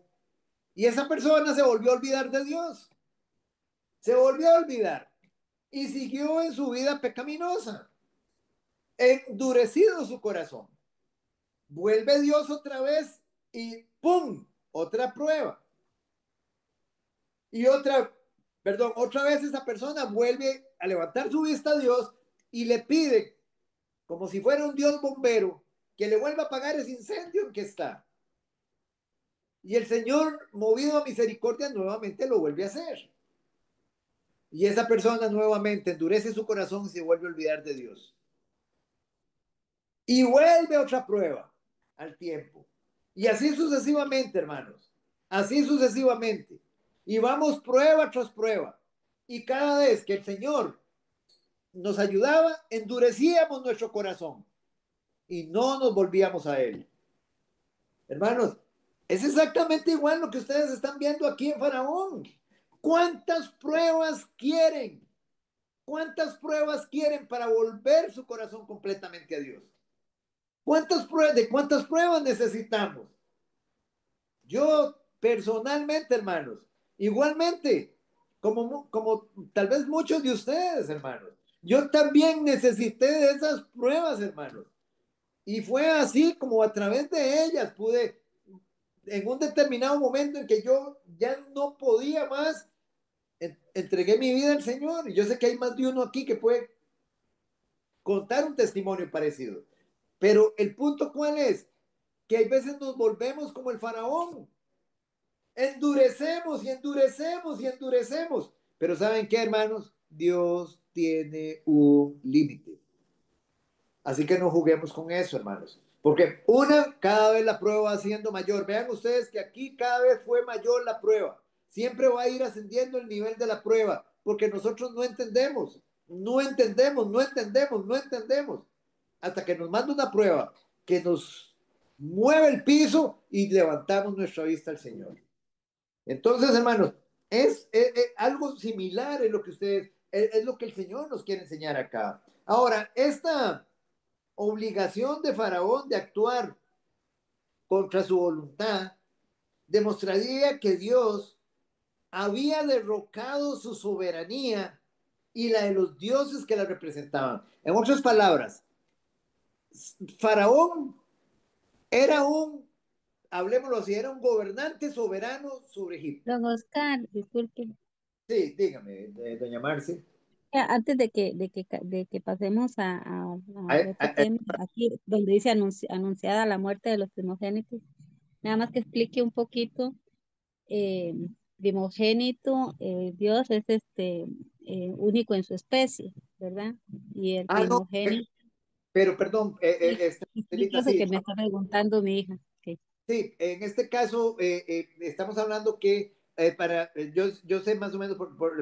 S1: y esa persona se volvió a olvidar de Dios. Se volvió a olvidar y siguió en su vida pecaminosa. Endurecido su corazón. Vuelve Dios otra vez y ¡pum! Otra prueba. Y otra vez esa persona vuelve a levantar su vista a Dios y le pide, como si fuera un Dios bombero, que le vuelva a apagar ese incendio en que está. Y el Señor, movido a misericordia, nuevamente lo vuelve a hacer. Y esa persona nuevamente endurece su corazón y se vuelve a olvidar de Dios. Y vuelve otra prueba al tiempo. Y así sucesivamente, hermanos. Así sucesivamente. Y vamos prueba tras prueba. Y cada vez que el Señor nos ayudaba, endurecíamos nuestro corazón y no nos volvíamos a Él. Hermanos, es exactamente igual lo que ustedes están viendo aquí en Faraón. ¿Cuántas pruebas quieren? ¿Cuántas pruebas quieren para volver su corazón completamente a Dios? ¿De cuántas pruebas necesitamos? Yo personalmente, hermanos, igualmente, como tal vez muchos de ustedes, hermanos, yo también necesité de esas pruebas, hermanos. Y fue así como a través de ellas pude, en un determinado momento en que yo ya no podía más, entregué mi vida al Señor. Y yo sé que hay más de uno aquí que puede contar un testimonio parecido. Pero el punto cuál es, que hay veces nos volvemos como el faraón. Endurecemos y endurecemos y endurecemos. Pero ¿saben qué, hermanos? Dios tiene un límite. Así que no juguemos con eso, hermanos. Porque cada vez la prueba va siendo mayor. Vean ustedes que aquí cada vez fue mayor la prueba. Siempre va a ir ascendiendo el nivel de la prueba. Porque nosotros no entendemos. No entendemos, no entendemos, no entendemos. Hasta que nos manda una prueba que nos mueve el piso y levantamos nuestra vista al Señor. Entonces, hermanos, algo similar en lo que ustedes, es lo que el Señor nos quiere enseñar acá. Ahora, esta obligación de Faraón de actuar contra su voluntad demostraría que Dios había derrocado su soberanía y la de los dioses que la representaban. En otras palabras, Faraón era hablemoslo así, era un gobernante soberano sobre Egipto.
S2: Don Oscar, disculpe.
S1: Sí, dígame, doña Marce.
S2: Antes de que pasemos a
S1: Ay,
S2: otro tema, aquí donde dice anunciada la muerte de los primogénitos, nada más que explique un poquito. eh, Primogénito, Dios es único en su especie, ¿verdad? Y el
S1: no,
S2: primogénito,
S1: pero perdón,
S2: explique eso
S1: sí,
S2: que me está preguntando mi hija. Ok.
S1: sí, en este caso estamos hablando que yo sé más o menos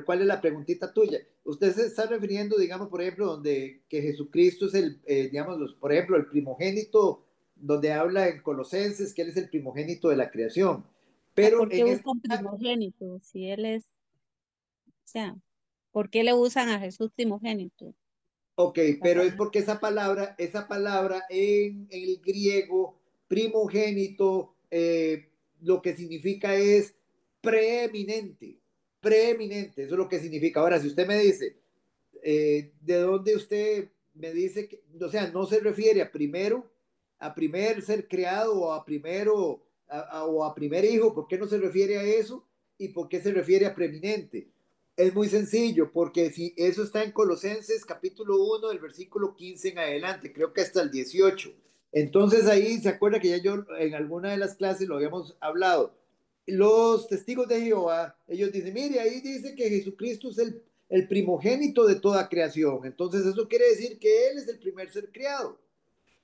S1: cuál es la preguntita tuya. Usted se está refiriendo, digamos, por ejemplo, donde que Jesucristo es digamos, por ejemplo, el primogénito, donde habla en Colosenses que Él es el primogénito de la creación. Pero
S2: ¿Por qué
S1: en este,
S2: usan primogénito? Si él es, o sea, ¿por qué le usan a Jesús primogénito?
S1: ok,
S2: La
S1: pero es
S2: palabra.
S1: porque esa palabra en el griego primogénito, lo que significa es preeminente, preeminente, eso es lo que significa. Ahora, si usted me dice, ¿de dónde usted me dice que, o sea, no se refiere a primero, a primer ser creado o a primero, o a primer hijo? ¿Por qué no se refiere a eso? ¿Y por qué se refiere a preeminente? Es muy sencillo, porque si eso está en Colosenses capítulo 1, del versículo 15 en adelante, creo que hasta el 18. Entonces ahí se acuerda que ya yo en alguna de las clases lo habíamos hablado. Los testigos de Jehová, ellos dicen, mire, ahí dice que Jesucristo es el primogénito de toda creación. Entonces eso quiere decir que Él es el primer ser creado.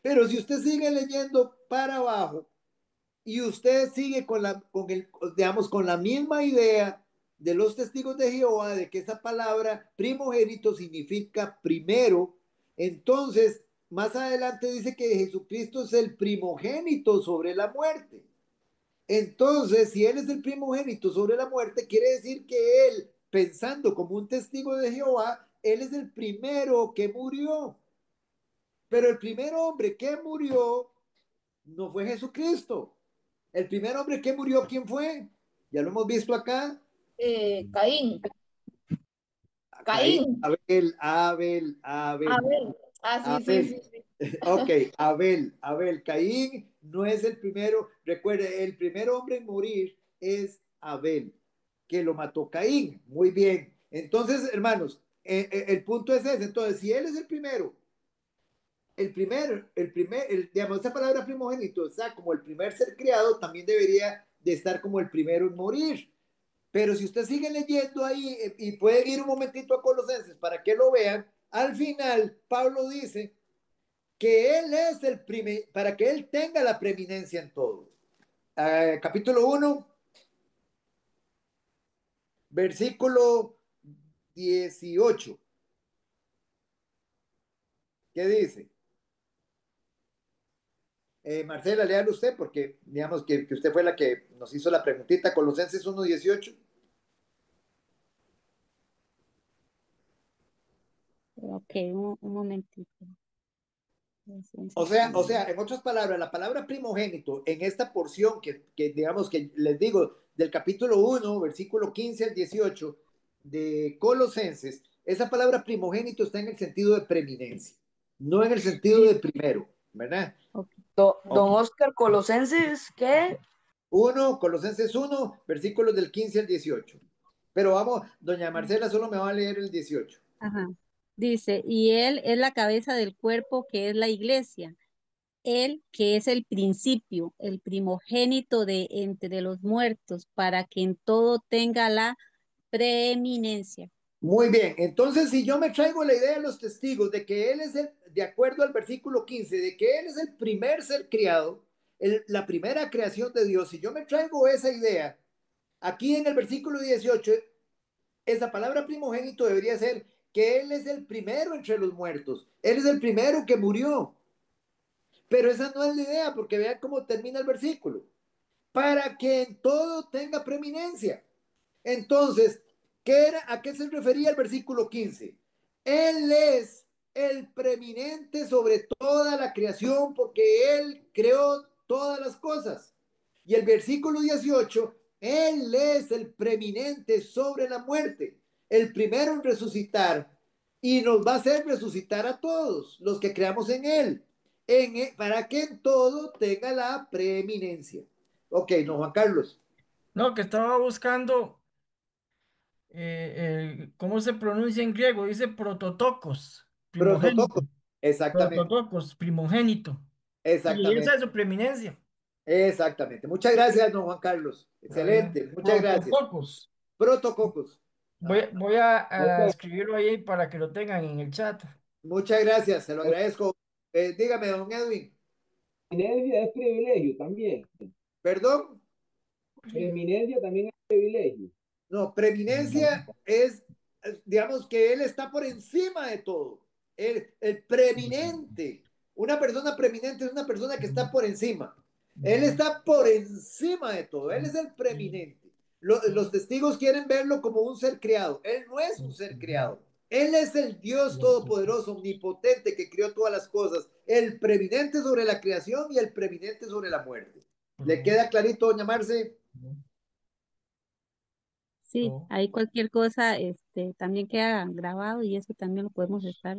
S1: Pero si usted sigue leyendo para abajo, y usted sigue digamos, con la misma idea de los testigos de Jehová, de que esa palabra primogénito significa primero, entonces más adelante dice que Jesucristo es el primogénito sobre la muerte. Entonces, si Él es el primogénito sobre la muerte, quiere decir que Él, pensando como un testigo de Jehová, Él es el primero que murió. Pero el primer hombre que murió no fue Jesucristo. El primer hombre que murió, ¿quién fue? Ya lo hemos visto acá.
S3: Caín,
S1: Caín,
S3: Caín.
S1: Abel.
S3: Abel. Ah, sí, sí,
S1: Abel.
S3: sí, sí.
S1: Ok, Abel. Caín no es el primero. Recuerde, el primer hombre en morir es Abel, que lo mató Caín. Muy bien. Entonces, hermanos, el punto es ese. Entonces, si él es digamos, esa palabra primogénito, o sea, como el primer ser creado, también debería de estar como el primero en morir. Pero si usted sigue leyendo ahí y puede ir un momentito a Colosenses para que lo vean, al final Pablo dice que él es para que él tenga la preeminencia en todo. Capítulo 1, versículo 18. ¿Qué dice? Marcela, léalo usted porque digamos que usted fue la que nos hizo la preguntita. Colosenses 1:18.
S2: Ok, un momentito.
S1: O sea, en otras palabras, la palabra primogénito en esta porción digamos que les digo, del capítulo 1, versículo 15 al 18 de Colosenses, esa palabra primogénito está en el sentido de preeminencia, no en el sentido de primero, ¿verdad?
S2: Ok.
S1: Ok.
S5: Don Oscar Colosenses, ¿qué?
S1: 1, Colosenses 1, versículos del 15 al 18. Pero vamos, doña Marcela solo me va a leer el 18.
S2: Ajá. Dice, y él es la cabeza del cuerpo que es la iglesia, él que es el principio, el primogénito de entre los muertos, para que en todo tenga la preeminencia.
S1: Muy bien, entonces si yo me traigo la idea de los testigos de que Él es de acuerdo al versículo 15, de que Él es el primer ser criado, la primera creación de Dios, si yo me traigo esa idea, aquí en el versículo 18, esa palabra primogénito debería ser que Él es el primero entre los muertos, Él es el primero que murió, pero esa no es la idea, porque vean cómo termina el versículo, para que en todo tenga preeminencia. Entonces, ¿a qué se refería el versículo 15? Él es el preeminente sobre toda la creación porque Él creó todas las cosas. Y el versículo 18, Él es el preeminente sobre la muerte, el primero en resucitar y nos va a hacer resucitar a todos los que creamos en Él, para que en todo tenga la preeminencia. Ok, no, Juan Carlos.
S4: No, que estaba buscando, ¿cómo se pronuncia en griego? Dice prototocos,
S1: Prototoco.
S4: primogénito.
S1: Exactamente,
S4: Prototocos, primogénito. Y esa
S1: exactamente,
S4: es su preeminencia.
S1: exactamente. Muchas gracias, don Juan Carlos.
S4: A ver,
S1: Excelente, muchas gracias.
S4: prototocos.
S1: Protococos.
S4: Voy,
S1: Ajá.
S4: voy a
S7: Ok,
S4: escribirlo ahí para que lo tengan en el chat.
S1: Muchas gracias, se lo agradezco. Dígame, don Edwin.
S7: preeminencia es privilegio también.
S1: Perdón.
S7: Preeminencia también es privilegio.
S1: No, preeminencia es, digamos que él está por encima de todo. El preeminente. Una persona preeminente es una persona que está por encima. Él está por encima de todo. Él es el preeminente. Los testigos quieren verlo como un ser creado. Él no es un ser creado. Él es el Dios todopoderoso, omnipotente, que creó todas las cosas. El preeminente sobre la creación y el preeminente sobre la muerte. ¿Le queda clarito, doña Marce?
S2: Sí, ahí cualquier cosa, también queda grabado y eso también lo podemos estar.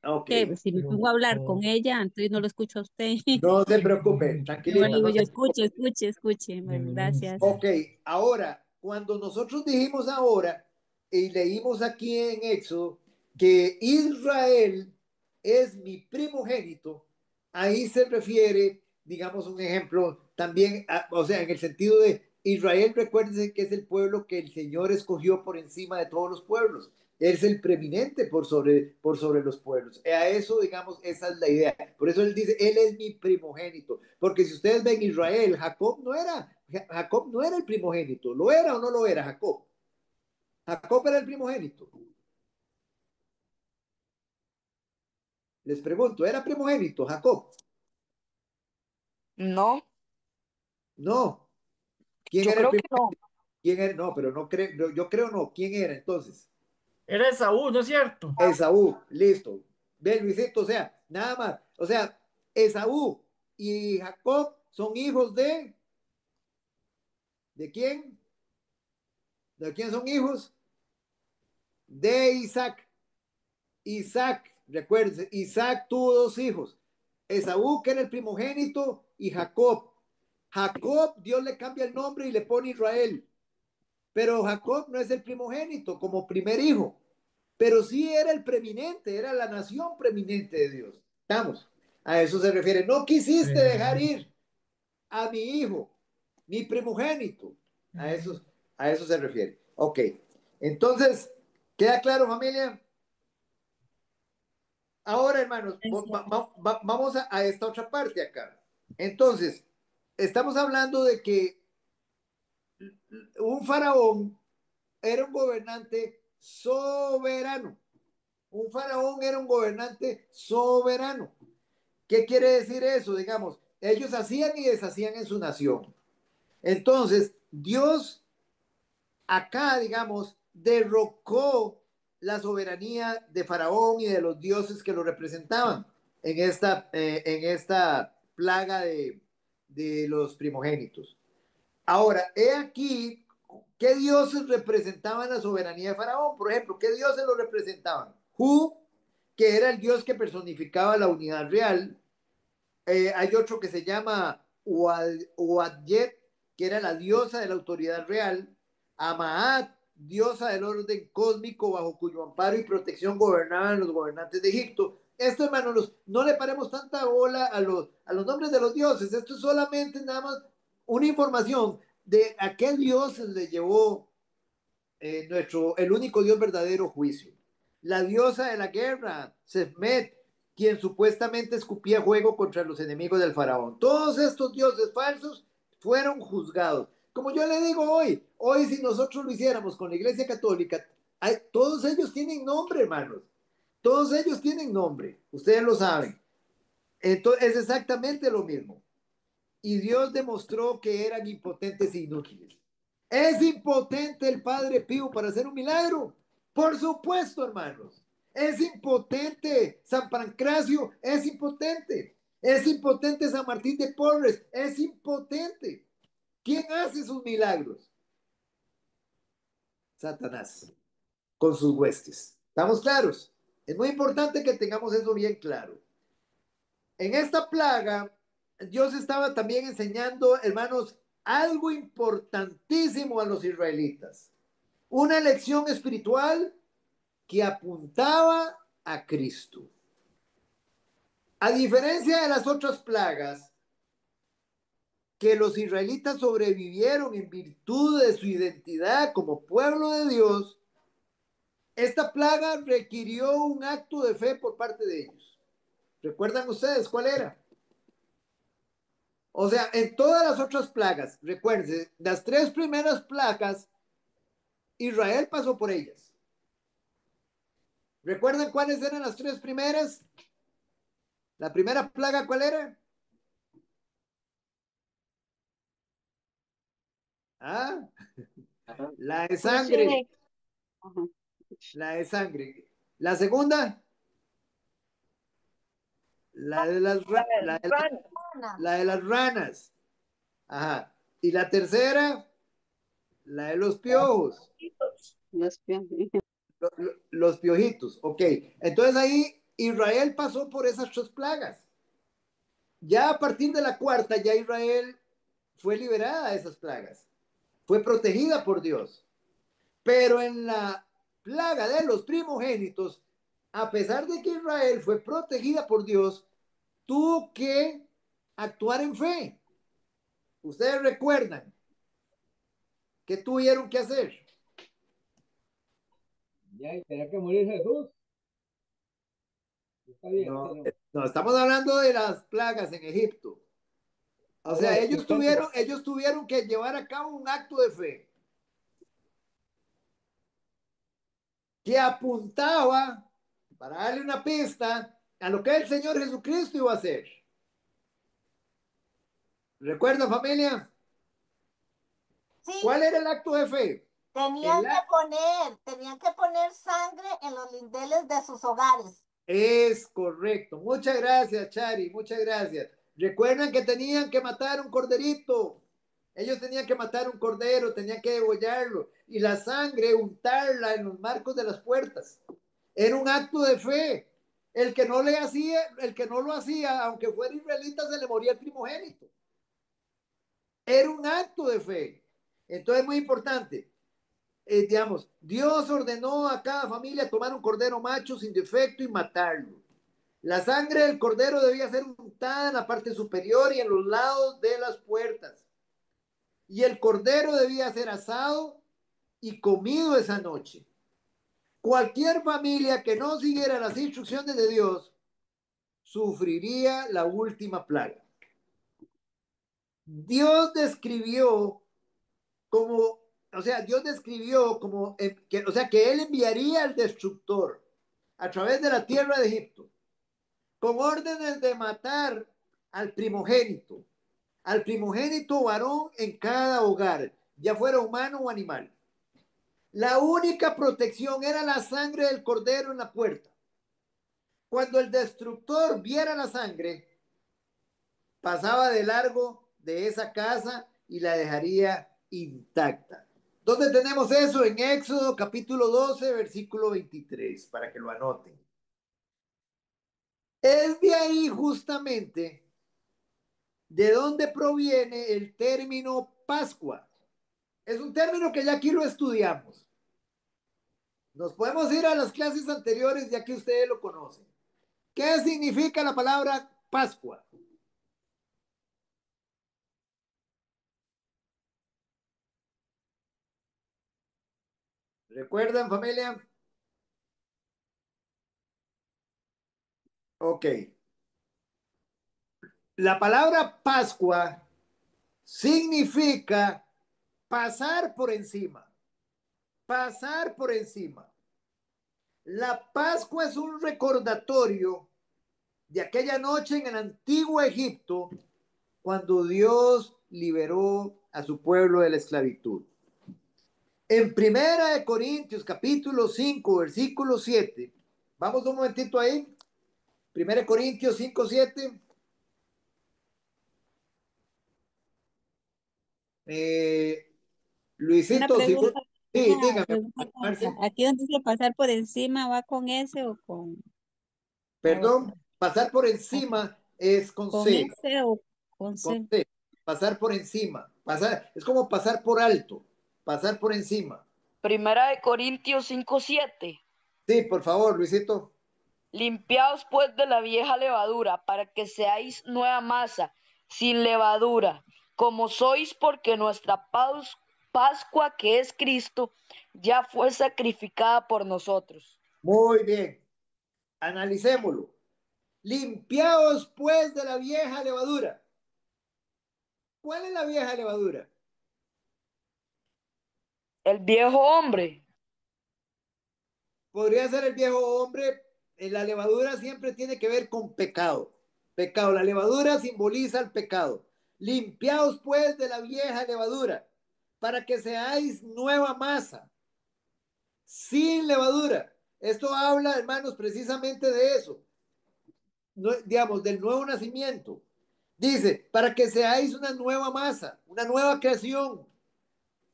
S1: Ok.
S2: Que si me pongo a hablar con ella, entonces no lo escucho a usted.
S1: No se preocupe,
S2: Yo
S1: tranquilita,
S2: digo,
S1: no
S2: yo
S1: se
S2: escuche,
S1: preocupe.
S2: escuche, escuche. Bueno, gracias.
S1: Ok, ahora, cuando nosotros dijimos ahora y leímos aquí en Éxodo que Israel es mi primogénito, ahí se refiere, digamos un ejemplo, también, o sea, en el sentido de Israel, recuérdense que es el pueblo que el Señor escogió por encima de todos los pueblos. Él es el preeminente por sobre los pueblos. A eso, digamos, esa es la idea. Por eso él dice, él es mi primogénito. Porque si ustedes ven Israel, Jacob no era el primogénito. ¿Lo era o no lo era Jacob? Jacob era el primogénito. Les pregunto, ¿era primogénito Jacob?
S5: No,
S1: No. ¿Quién
S5: yo
S1: era el
S5: creo que
S1: primogénito?
S5: no.
S1: ¿Quién era? No, pero no creo, yo creo no. ¿Quién era entonces?
S4: Era Esaú, ¿no es cierto?
S1: Esaú, listo. Ve, Luisito, o sea, nada más. O sea, Esaú y Jacob son hijos ¿de quién? ¿De quién son hijos? De Isaac. Isaac, recuérdense, Isaac tuvo dos hijos, Esaú, que era el primogénito, y Jacob. Jacob, Dios le cambia el nombre y le pone Israel, pero Jacob no es el primogénito como primer hijo, pero sí era el preeminente, era la nación preeminente de Dios. Estamos, a eso se refiere. No quisiste dejar ir a mi hijo, mi primogénito. A eso, a eso se refiere. Ok, entonces, ¿queda claro, familia? Ahora, hermanos, vamos a esta otra parte acá. Entonces, estamos hablando de que un faraón era un gobernante soberano. Un faraón era un gobernante soberano. ¿Qué quiere decir eso? Digamos, ellos hacían y deshacían en su nación. Entonces, Dios acá, digamos, derrocó la soberanía de Faraón y de los dioses que lo representaban en esta plaga de los primogénitos. Ahora, he aquí, ¿qué dioses representaban la soberanía de Faraón? Por ejemplo, ¿qué dioses lo representaban? Hu, que era el dios que personificaba la unidad real. Hay otro que se llama Uadyet, que era la diosa de la autoridad real. Amaat, diosa del orden cósmico bajo cuyo amparo y protección gobernaban los gobernantes de Egipto. Esto, hermanos, no le paremos tanta bola a los nombres de los dioses. Esto es solamente nada más una información de a qué dioses le llevó el único Dios verdadero juicio. La diosa de la guerra, Sefmet, quien supuestamente escupía fuego contra los enemigos del faraón. Todos estos dioses falsos fueron juzgados. Como yo le digo hoy si nosotros lo hiciéramos con la Iglesia Católica, todos ellos tienen nombre, hermanos. Todos ellos tienen nombre. Ustedes lo saben. Entonces es exactamente lo mismo. Y Dios demostró que eran impotentes e inútiles. ¿Es impotente el Padre Pío para hacer un milagro? Por supuesto, hermanos. Es impotente San Pancracio, es impotente. Es impotente San Martín de Porres, es impotente. ¿Quién hace sus milagros? Satanás, con sus huestes. ¿Estamos claros? Es muy importante que tengamos eso bien claro. En esta plaga, Dios estaba también enseñando, hermanos, algo importantísimo a los israelitas. Una lección espiritual que apuntaba a Cristo. A diferencia de las otras plagas, que los israelitas sobrevivieron en virtud de su identidad como pueblo de Dios, esta plaga requirió un acto de fe por parte de ellos. ¿Recuerdan ustedes cuál era? O sea, en todas las otras plagas, recuerden, las tres primeras plagas, Israel pasó por ellas. ¿Recuerdan cuáles eran las tres primeras? La primera plaga, ¿cuál era? Ah, la de sangre. La de sangre. La segunda, la de las, la de las ranas. Ajá. Y la tercera, la de los piojos. Los piojitos. Ok. Entonces ahí Israel pasó por esas tres plagas. Ya a partir de la cuarta, ya Israel fue liberada de esas plagas. Fue protegida por Dios. Pero en la plaga de los primogénitos, a pesar de que Israel fue protegida por Dios, tuvo que actuar en fe. Ustedes recuerdan qué tuvieron que hacer.
S7: Ya, y tenía que morir Jesús. Está bien,
S1: No,
S7: no.
S1: no, estamos hablando de las plagas en Egipto. O sea,
S7: Bueno,
S1: ellos tuvieron que llevar a cabo un acto de fe que apuntaba, para darle una pista, a lo que el Señor Jesucristo iba a hacer. ¿Recuerdan, familia?
S8: Sí,
S1: ¿Cuál era el acto de fe?
S8: tenían que poner sangre en los lindeles de sus hogares.
S1: Es correcto. Muchas gracias, Chari. Muchas gracias. Recuerdan que tenían que matar un corderito. Ellos tenían que matar un cordero, tenían que degollarlo y la sangre untarla en los marcos de las puertas. Era un acto de fe. El que no le hacía, el que no lo hacía, aunque fuera israelita, se le moría el primogénito. Era un acto de fe. Entonces, muy importante. Digamos, Dios ordenó a cada familia tomar un cordero macho sin defecto y matarlo. La sangre del cordero debía ser untada en la parte superior y en los lados de las puertas. Y el cordero debía ser asado y comido esa noche. Cualquier familia que no siguiera las instrucciones de Dios sufriría la última plaga. Dios describió como, o sea, Dios describió como, o sea, que Él enviaría al destructor a través de la tierra de Egipto con órdenes de matar al primogénito varón en cada hogar, ya fuera humano o animal. La única protección era la sangre del cordero en la puerta. Cuando el destructor viera la sangre, pasaba de largo de esa casa y la dejaría intacta. ¿Dónde tenemos eso? En Éxodo capítulo 12, versículo 23, para que lo anoten. Es de ahí justamente de dónde proviene el término Pascua. Es un término que ya aquí lo estudiamos. Nos podemos ir a las clases anteriores ya que ustedes lo conocen. ¿Qué significa la palabra Pascua? ¿Recuerdan, familia? Ok. La palabra Pascua significa pasar por encima. Pasar por encima. La Pascua es un recordatorio de aquella noche en el antiguo Egipto cuando Dios liberó a su pueblo de la esclavitud. En Primera de Corintios, capítulo 5, versículo 7. Vamos un momentito ahí. Primera de Corintios 5, 7.
S2: Una
S1: Luisito, si vos...
S2: pregunta,
S1: Sí, dígame,
S2: tonta.
S1: Marce.
S2: Aquí donde dice pasar por encima, ¿va con S o con la
S1: Perdón,
S2: otra?
S1: pasar por
S2: Aquí,
S1: encima es con
S2: ¿con
S1: C.
S2: S o con
S1: Con
S2: C?
S1: C. Pasar por encima. Pasar, es como pasar por alto. Pasar por encima.
S5: Primera de Corintios 5:7.
S1: Sí, por favor, Luisito.
S5: Limpiaos pues de la vieja levadura, para que seáis nueva masa, sin levadura, como sois, porque nuestra Pascua, que es Cristo, ya fue sacrificada por nosotros.
S1: Muy bien. Analicémoslo. Limpiaos pues de la vieja levadura. ¿Cuál es la vieja levadura?
S5: El viejo hombre.
S1: Podría ser el viejo hombre. La levadura siempre tiene que ver con pecado. Pecado. La levadura simboliza el pecado. Limpiaos pues de la vieja levadura para que seáis nueva masa, sin levadura. Esto habla, hermanos, precisamente de eso. No, digamos, del nuevo nacimiento. Dice, para que seáis una nueva masa, una nueva creación,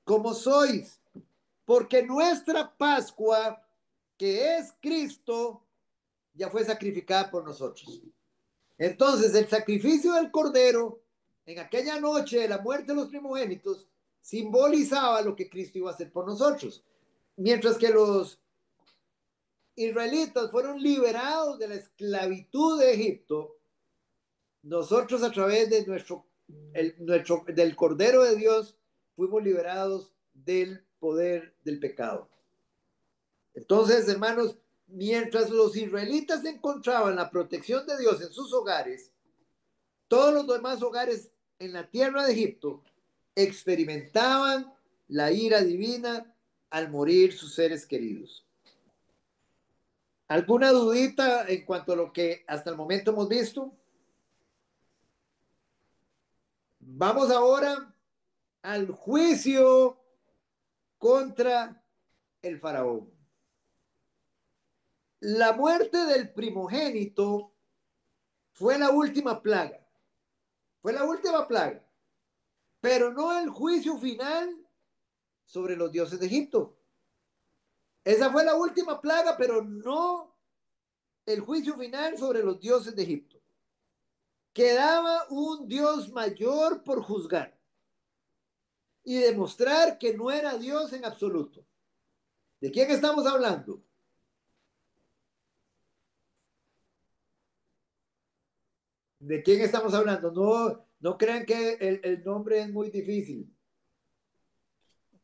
S1: como sois, porque nuestra Pascua, que es Cristo, ya fue sacrificada por nosotros. Entonces, el sacrificio del Cordero en aquella noche de la muerte de los primogénitos simbolizaba lo que Cristo iba a hacer por nosotros. Mientras que los israelitas fueron liberados de la esclavitud de Egipto, nosotros a través de del Cordero de Dios fuimos liberados del poder del pecado. Entonces, hermanos, mientras los israelitas encontraban la protección de Dios en sus hogares, todos los demás hogares en la tierra de Egipto experimentaban la ira divina al morir sus seres queridos. ¿Alguna dudita en cuanto a lo que hasta el momento hemos visto? Vamos ahora al juicio contra el faraón. La muerte del primogénito fue la última plaga. Fue la última plaga. Pero no el juicio final sobre los dioses de Egipto. Esa fue la última plaga, pero no el juicio final sobre los dioses de Egipto. Quedaba un Dios mayor por juzgar y demostrar que no era Dios en absoluto. ¿De quién estamos hablando? ¿De quién estamos hablando? No, no crean que el nombre es muy difícil.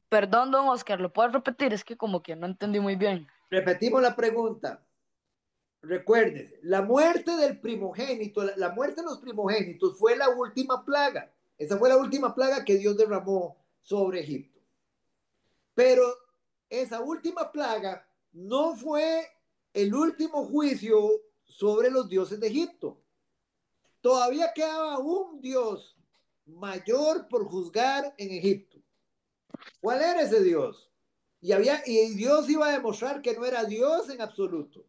S5: Perdón, don Oscar, ¿lo puedes repetir? Es que como que no entendí muy bien.
S1: Repetimos la pregunta. Recuerden, la muerte del primogénito, la muerte de los primogénitos fue la última plaga. Esa fue la última plaga que Dios derramó sobre Egipto. Pero esa última plaga no fue el último juicio sobre los dioses de Egipto. Todavía quedaba un Dios mayor por juzgar en Egipto. ¿Cuál era ese Dios? Y Dios iba a demostrar que no era Dios en absoluto.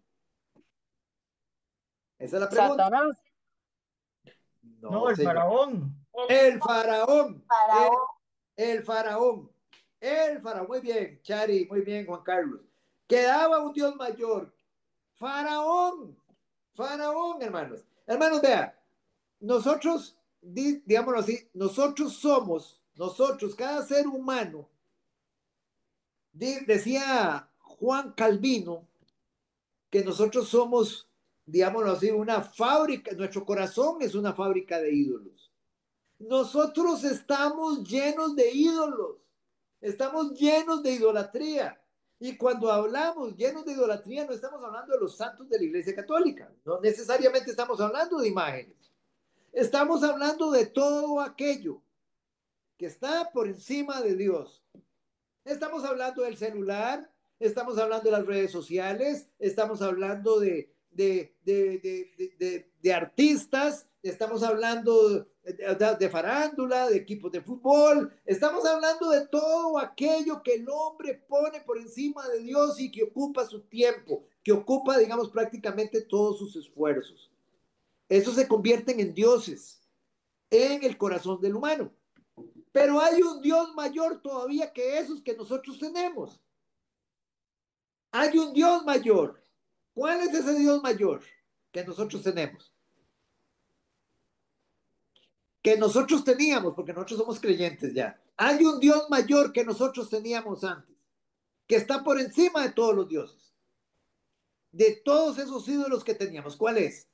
S1: Esa es la pregunta.
S5: Satanás.
S4: No,
S1: No,
S4: el
S1: señor.
S4: faraón.
S1: El faraón.
S8: Faraón.
S1: El faraón. El faraón. Muy bien, Chari. Muy bien, Juan Carlos. Quedaba un Dios mayor. Faraón. Faraón, hermanos. Hermanos, vean. Nosotros, digámoslo así, nosotros, cada ser humano, decía Juan Calvino, que nosotros somos, digámoslo así, una fábrica, nuestro corazón es una fábrica de ídolos. Nosotros estamos llenos de ídolos, estamos llenos de idolatría. Y cuando hablamos llenos de idolatría, no estamos hablando de los santos de la Iglesia Católica, no necesariamente estamos hablando de imágenes. Estamos hablando de todo aquello que está por encima de Dios. Estamos hablando del celular, estamos hablando de las redes sociales, estamos hablando de artistas, estamos hablando de farándula, de equipos de fútbol. Estamos hablando de todo aquello que el hombre pone por encima de Dios y que ocupa su tiempo, que ocupa, digamos, prácticamente todos sus esfuerzos. Esos se convierten en dioses en el corazón del humano. Pero hay un Dios mayor todavía que esos que nosotros tenemos. Hay un Dios mayor. ¿Cuál es ese Dios mayor que nosotros tenemos? Que nosotros teníamos, porque nosotros somos creyentes ya. Hay un Dios mayor que nosotros teníamos antes, que está por encima de todos los dioses, de todos esos ídolos que teníamos. ¿Cuál es?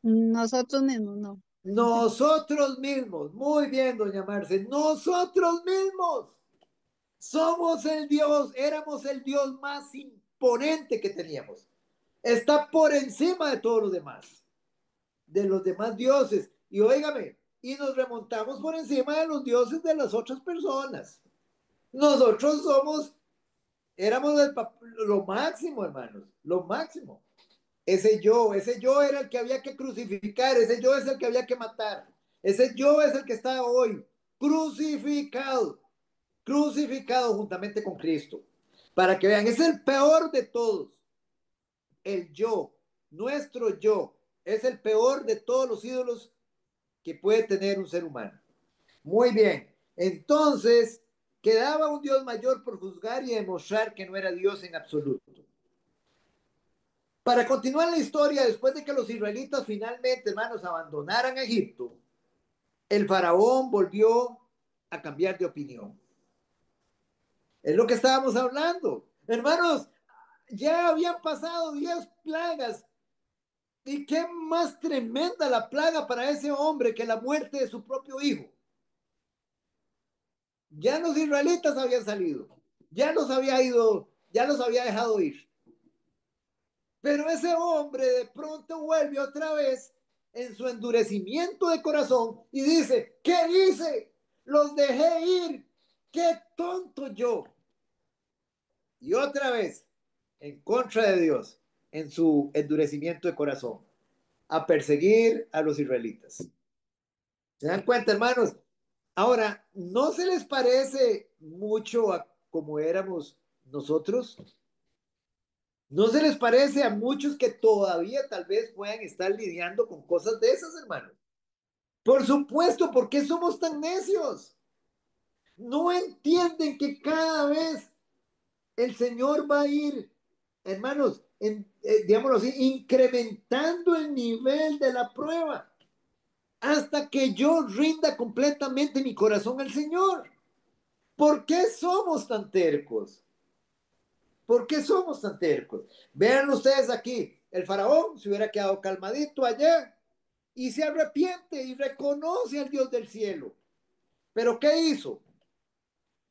S2: Nosotros mismos, no.
S1: Nosotros mismos. Muy bien, doña Marce. Nosotros mismos somos el Dios, éramos el Dios más imponente que teníamos. Está por encima de todos los demás, de los demás dioses. Y óigame, y nos remontamos por encima de los dioses de las otras personas. Nosotros éramos lo máximo, hermanos, lo máximo. Ese yo era el que había que crucificar, ese yo es el que había que matar, ese yo es el que está hoy crucificado, crucificado juntamente con Cristo. Para que vean, es el peor de todos. El yo, nuestro yo, es el peor de todos los ídolos que puede tener un ser humano. Muy bien, entonces quedaba un Dios mayor por juzgar y demostrar que no era Dios en absoluto. Para continuar la historia, después de que los israelitas finalmente, hermanos, abandonaran Egipto, el faraón volvió a cambiar de opinión. Es lo que estábamos hablando. Hermanos, ya habían pasado 10 plagas. ¿Y qué más tremenda la plaga para ese hombre que la muerte de su propio hijo? Ya los israelitas habían salido, ya los había ido, ya los había dejado ir. Pero ese hombre de pronto vuelve otra vez en su endurecimiento de corazón y dice, ¿qué hice? Los dejé ir. ¡Qué tonto yo! Y otra vez, en contra de Dios, en su endurecimiento de corazón, a perseguir a los israelitas. ¿Se dan cuenta, hermanos? Ahora, ¿no se les parece mucho a como éramos nosotros? ¿No se les parece a muchos que todavía tal vez puedan estar lidiando con cosas de esas, hermanos? Por supuesto, ¿por qué somos tan necios? No entienden que cada vez el Señor va a ir, hermanos, digámoslo así, incrementando el nivel de la prueba hasta que yo rinda completamente mi corazón al Señor. ¿Por qué somos tan tercos? ¿Por qué somos tan tercos? Vean ustedes aquí, el faraón se hubiera quedado calmadito allá y se arrepiente y reconoce al Dios del cielo. ¿Pero qué hizo?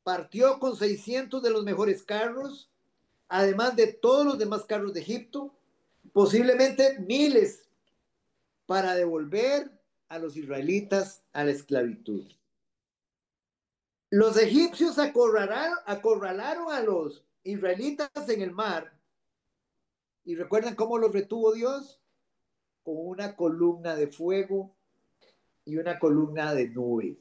S1: Partió con 600 de los mejores carros, además de todos los demás carros de Egipto, posiblemente miles, para devolver a los israelitas a la esclavitud. Los egipcios acorralaron a los israelitas en el mar. ¿Y recuerdan cómo los retuvo Dios? Con una columna de fuego y una columna de nube.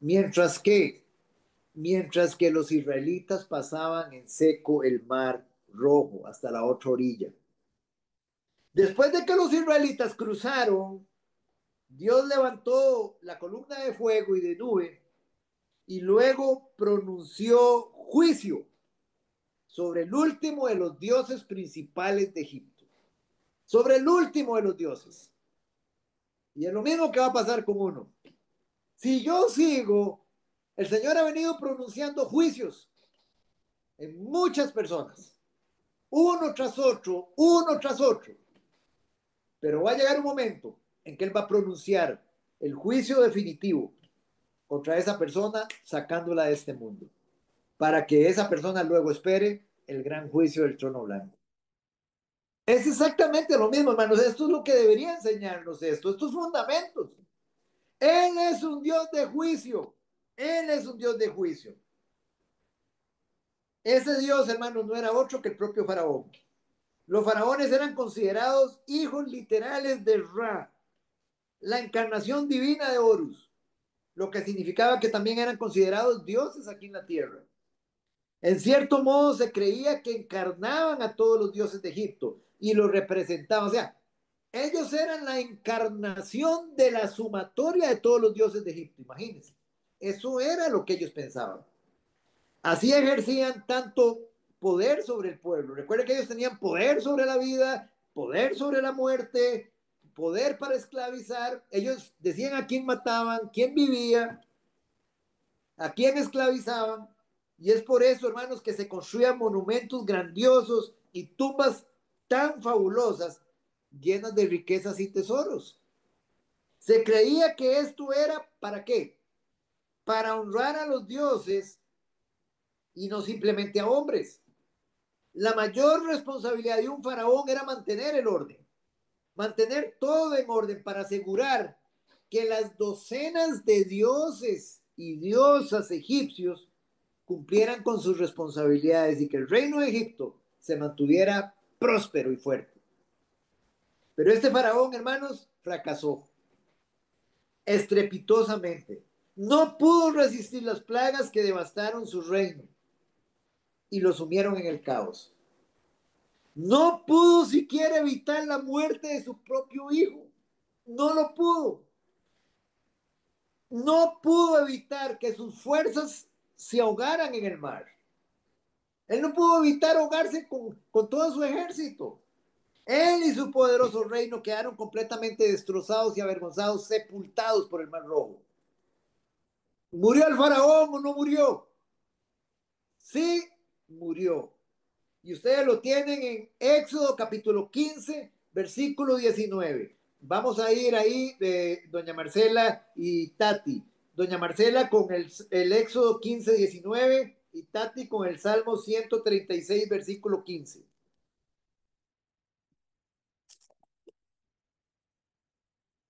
S1: Mientras que los israelitas pasaban en seco el mar rojo hasta la otra orilla. Después de que los israelitas cruzaron, Dios levantó la columna de fuego y de nube y luego pronunció juicio sobre el último de los dioses principales de Egipto. Sobre el último de los dioses. Y es lo mismo que va a pasar con uno. Si yo sigo, el Señor ha venido pronunciando juicios en muchas personas, uno tras otro, uno tras otro. Pero va a llegar un momento en que Él va a pronunciar el juicio definitivo contra esa persona, sacándola de este mundo, para que esa persona luego espere el gran juicio del trono blanco. Es exactamente lo mismo, hermanos. Esto es lo que debería enseñarnos estos fundamentos. Él es un Dios de juicio. Él es un Dios de juicio. Ese Dios, hermanos, no era otro que el propio faraón. Los faraones eran considerados hijos literales de Ra, la encarnación divina de Horus, lo que significaba que también eran considerados dioses aquí en la tierra. En cierto modo se creía que encarnaban a todos los dioses de Egipto y los representaban. O sea, ellos eran la encarnación de la sumatoria de todos los dioses de Egipto, imagínense. Eso era lo que ellos pensaban. Así ejercían tanto poder sobre el pueblo. Recuerden que ellos tenían poder sobre la vida, poder sobre la muerte, poder para esclavizar. Ellos decían a quién mataban, quién vivía, a quién esclavizaban. Y es por eso, hermanos, que se construían monumentos grandiosos y tumbas tan fabulosas, llenas de riquezas y tesoros. Se creía que esto era ¿para qué? Para honrar a los dioses y no simplemente a hombres. La mayor responsabilidad de un faraón era mantener el orden, mantener todo en orden para asegurar que las docenas de dioses y diosas egipcios cumplieran con sus responsabilidades y que el reino de Egipto se mantuviera próspero y fuerte. Pero este faraón, hermanos, fracasó estrepitosamente. No pudo resistir las plagas que devastaron su reino y lo sumieron en el caos. No pudo siquiera evitar la muerte de su propio hijo. No lo pudo. No pudo evitar que sus fuerzas se ahogaran en el mar. Él no pudo evitar ahogarse con todo su ejército. Él y su poderoso reino quedaron completamente destrozados y avergonzados, sepultados por el mar rojo. ¿Murió el faraón o no murió? Sí, murió. Y ustedes lo tienen en Éxodo capítulo 15, versículo 19. Vamos a ir ahí, doña Marcela y Tati. Doña Marcela con el Éxodo 15, 19 y Tati con el Salmo 136, versículo 15.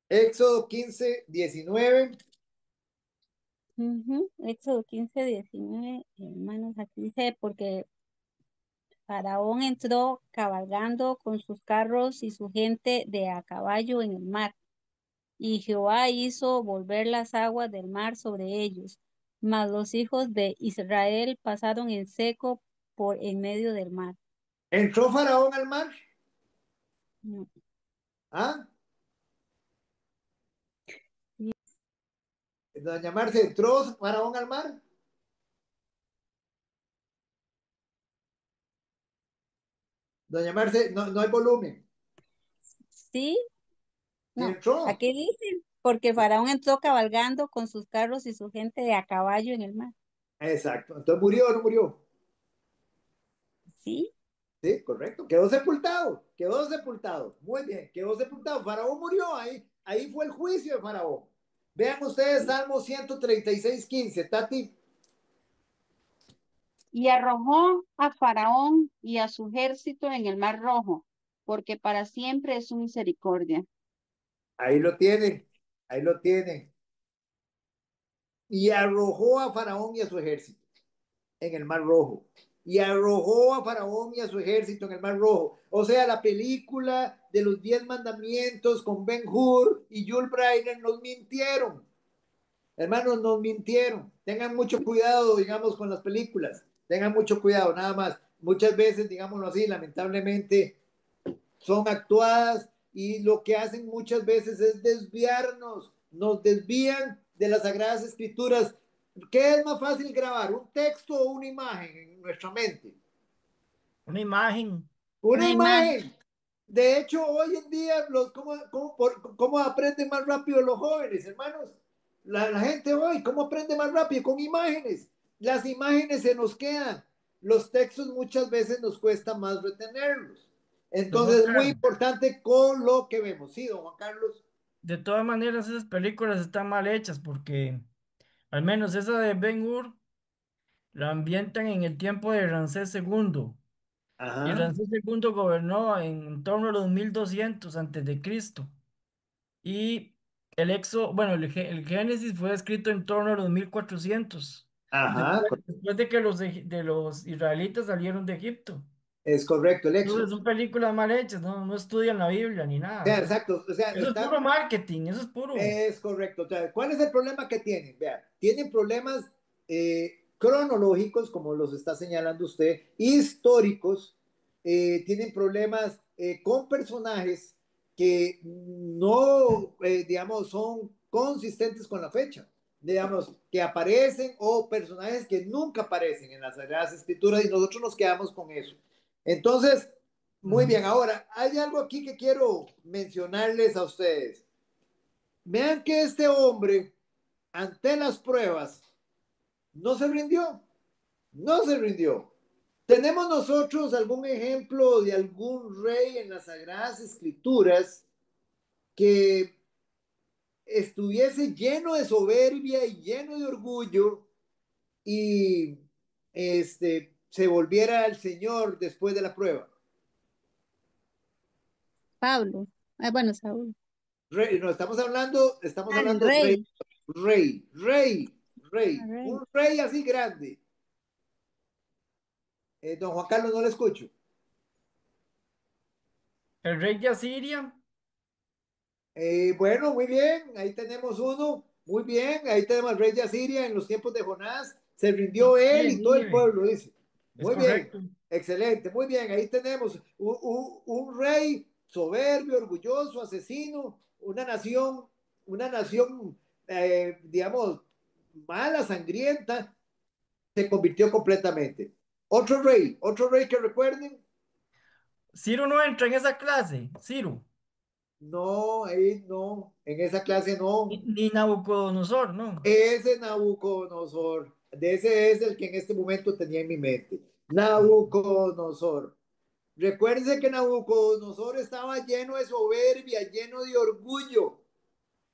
S1: Éxodo 15, 19.
S2: Éxodo 15, 19, hermanos, aquí dice, porque Faraón entró cabalgando con sus carros y su gente de a caballo en el mar, y Jehová hizo volver las aguas del mar sobre ellos, mas los hijos de Israel pasaron en seco por en medio del mar.
S1: ¿Entró Faraón al mar?
S2: No.
S1: ¿Ah? Doña Marce, ¿entró Faraón al mar? Doña Marce, no, no hay volumen.
S2: Sí,
S1: ¿Sí
S2: no,
S1: entró?
S2: aquí dice, porque Faraón entró cabalgando con sus carros y su gente de a caballo en el mar.
S1: Exacto. Entonces murió o no murió.
S2: Sí,
S1: Sí, correcto. Quedó sepultado. Quedó sepultado. Muy bien, quedó sepultado. Faraón murió ahí. Ahí fue el juicio de Faraón. Vean ustedes Salmo 136, 15. Tati,
S6: Y arrojó a Faraón y a su ejército en el mar rojo, porque para siempre es su misericordia.
S1: ahí lo tienen. Ahí lo tienen. Y arrojó a Faraón y a su ejército en el Mar Rojo. Y arrojó a Faraón y a su ejército en el Mar Rojo. O sea, la película de los 10 mandamientos con Ben Hur y Jules Briner nos mintieron. Hermanos, nos mintieron. Tengan mucho cuidado, digamos, con las películas. Tengan mucho cuidado, nada más. Muchas veces, digámoslo así, lamentablemente son actuadas y lo que hacen muchas veces es desviarnos. Nos desvían de las Sagradas Escrituras. ¿Qué es más fácil grabar? ¿Un texto o una imagen en nuestra mente?
S4: Una imagen.
S1: Una
S2: una imagen.
S1: imagen. De hecho, hoy en día, ¿cómo aprenden más rápido los jóvenes, hermanos? La gente hoy, ¿cómo aprende más rápido? Con imágenes. Las imágenes se nos quedan. Los textos muchas veces nos cuesta más retenerlos.
S4: Don
S1: Entonces es muy
S4: Oscar,
S1: importante con lo que vemos. Sí, don Juan Carlos.
S4: de todas maneras esas películas están mal hechas porque al menos esa de Ben-Hur la ambientan en el tiempo de Ramsés II. Y
S1: Ajá,
S4: Ramsés II gobernó en torno a los 1200 antes de Cristo. Y bueno, el Génesis fue escrito en torno a los 1400
S1: ajá,
S4: después de que los israelitas salieron de Egipto.
S1: Es correcto, el
S4: Entonces
S1: Éxodo.
S4: son películas mal hechas, no estudian la Biblia ni
S1: O
S4: nada.
S1: sea, exacto, o sea,
S4: Eso es puro marketing, eso es puro.
S1: Es correcto. O sea, ¿cuál es el problema que tienen? Vean, tienen problemas cronológicos, como los está señalando usted, históricos, tienen problemas con personajes que no, digamos, son consistentes con la fecha, digamos, que aparecen o personajes que nunca aparecen en las Sagradas Escrituras y nosotros nos quedamos con eso. Entonces, muy bien, ahora, hay algo aquí que quiero mencionarles a ustedes. Vean que este hombre, ante las pruebas, no se rindió, no se rindió. ¿Tenemos nosotros algún ejemplo de algún rey en las Sagradas Escrituras que estuviese lleno de soberbia y lleno de orgullo y se volviera al Señor después de la prueba?
S2: Pablo. Bueno, Saúl.
S1: Rey, no, estamos
S2: El
S1: hablando rey,
S2: rey. El rey.
S1: un rey así grande. Don Juan Carlos, no le escucho.
S4: El rey de Asiria.
S1: Bueno, muy bien, ahí tenemos uno, muy bien, ahí tenemos al rey de Asiria en los tiempos de Jonás, se rindió él y todo el
S4: Nínive.
S1: pueblo, dice.
S4: Es
S1: Muy bien,
S4: correcto.
S1: excelente, muy bien, ahí tenemos un rey soberbio, orgulloso, asesino, una nación, digamos, mala, sangrienta, se convirtió completamente. Otro rey que recuerden.
S4: Ciro no entra en esa clase. Ciro.
S1: No, ahí no, en esa clase no.
S4: Ni Nabucodonosor, ¿no?
S1: Ese Nabucodonosor, de ese es el que en este momento tenía en mi mente. Nabucodonosor. Recuérdense que Nabucodonosor estaba lleno de soberbia, lleno de orgullo,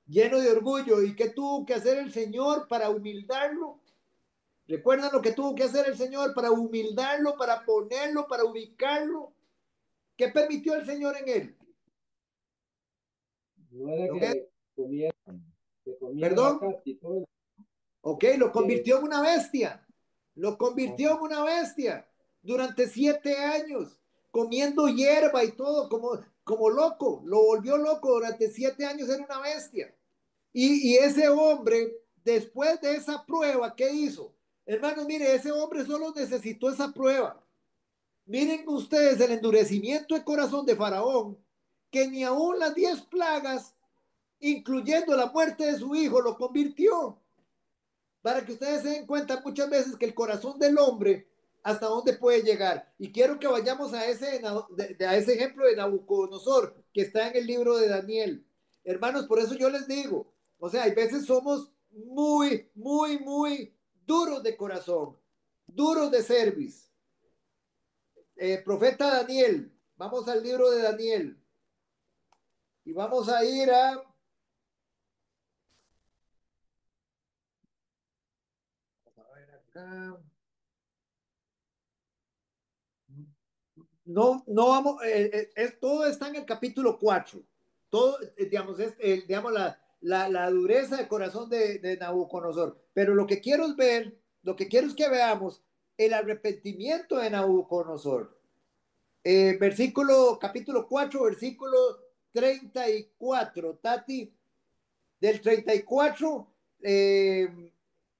S1: lleno de orgullo. ¿Y qué tuvo que hacer el Señor para humildarlo? ¿Recuerdan lo que tuvo que hacer el Señor para humildarlo, para ponerlo, para ubicarlo? ¿Qué permitió el Señor en él?
S7: No era
S1: Don
S7: que comieran
S1: Perdón.
S7: acá y todo.
S1: Ok, lo convirtió en una bestia. Lo convirtió en una bestia durante 7 años, comiendo hierba y todo, como loco. Lo volvió loco durante 7 años, era una bestia. Y ese hombre, después de esa prueba, ¿qué hizo? Hermanos, mire, ese hombre solo necesitó esa prueba. Miren ustedes el endurecimiento de corazón de Faraón, que ni aún las 10 plagas, incluyendo la muerte de su hijo, lo convirtió. Para que ustedes se den cuenta muchas veces que el corazón del hombre hasta dónde puede llegar. Y quiero que vayamos a ese ejemplo de Nabucodonosor que está en el libro de Daniel. Hermanos, por eso yo les digo, o sea, hay veces somos muy, muy, muy duros de corazón, duros de cerviz. Profeta Daniel, vamos al libro de Daniel y vamos a ir a... Vamos a ver acá. No vamos, todo está en el capítulo 4. Todo, digamos, digamos la dureza de corazón de Nabucodonosor. Pero lo que quiero es ver, lo que quiero es que veamos el arrepentimiento de Nabucodonosor. Capítulo 4, versículo 34, Tati, del 34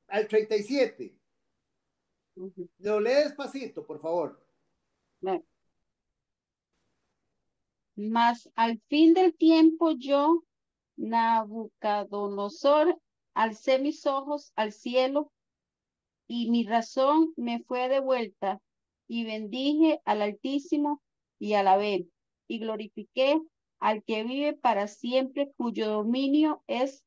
S1: al 37. Lo lee despacito, por favor.
S6: Claro. Mas al fin del tiempo yo, Nabucodonosor, alcé mis ojos al cielo y mi razón me fue devuelta y bendije al Altísimo y alabé y glorifiqué al que vive para siempre, cuyo dominio es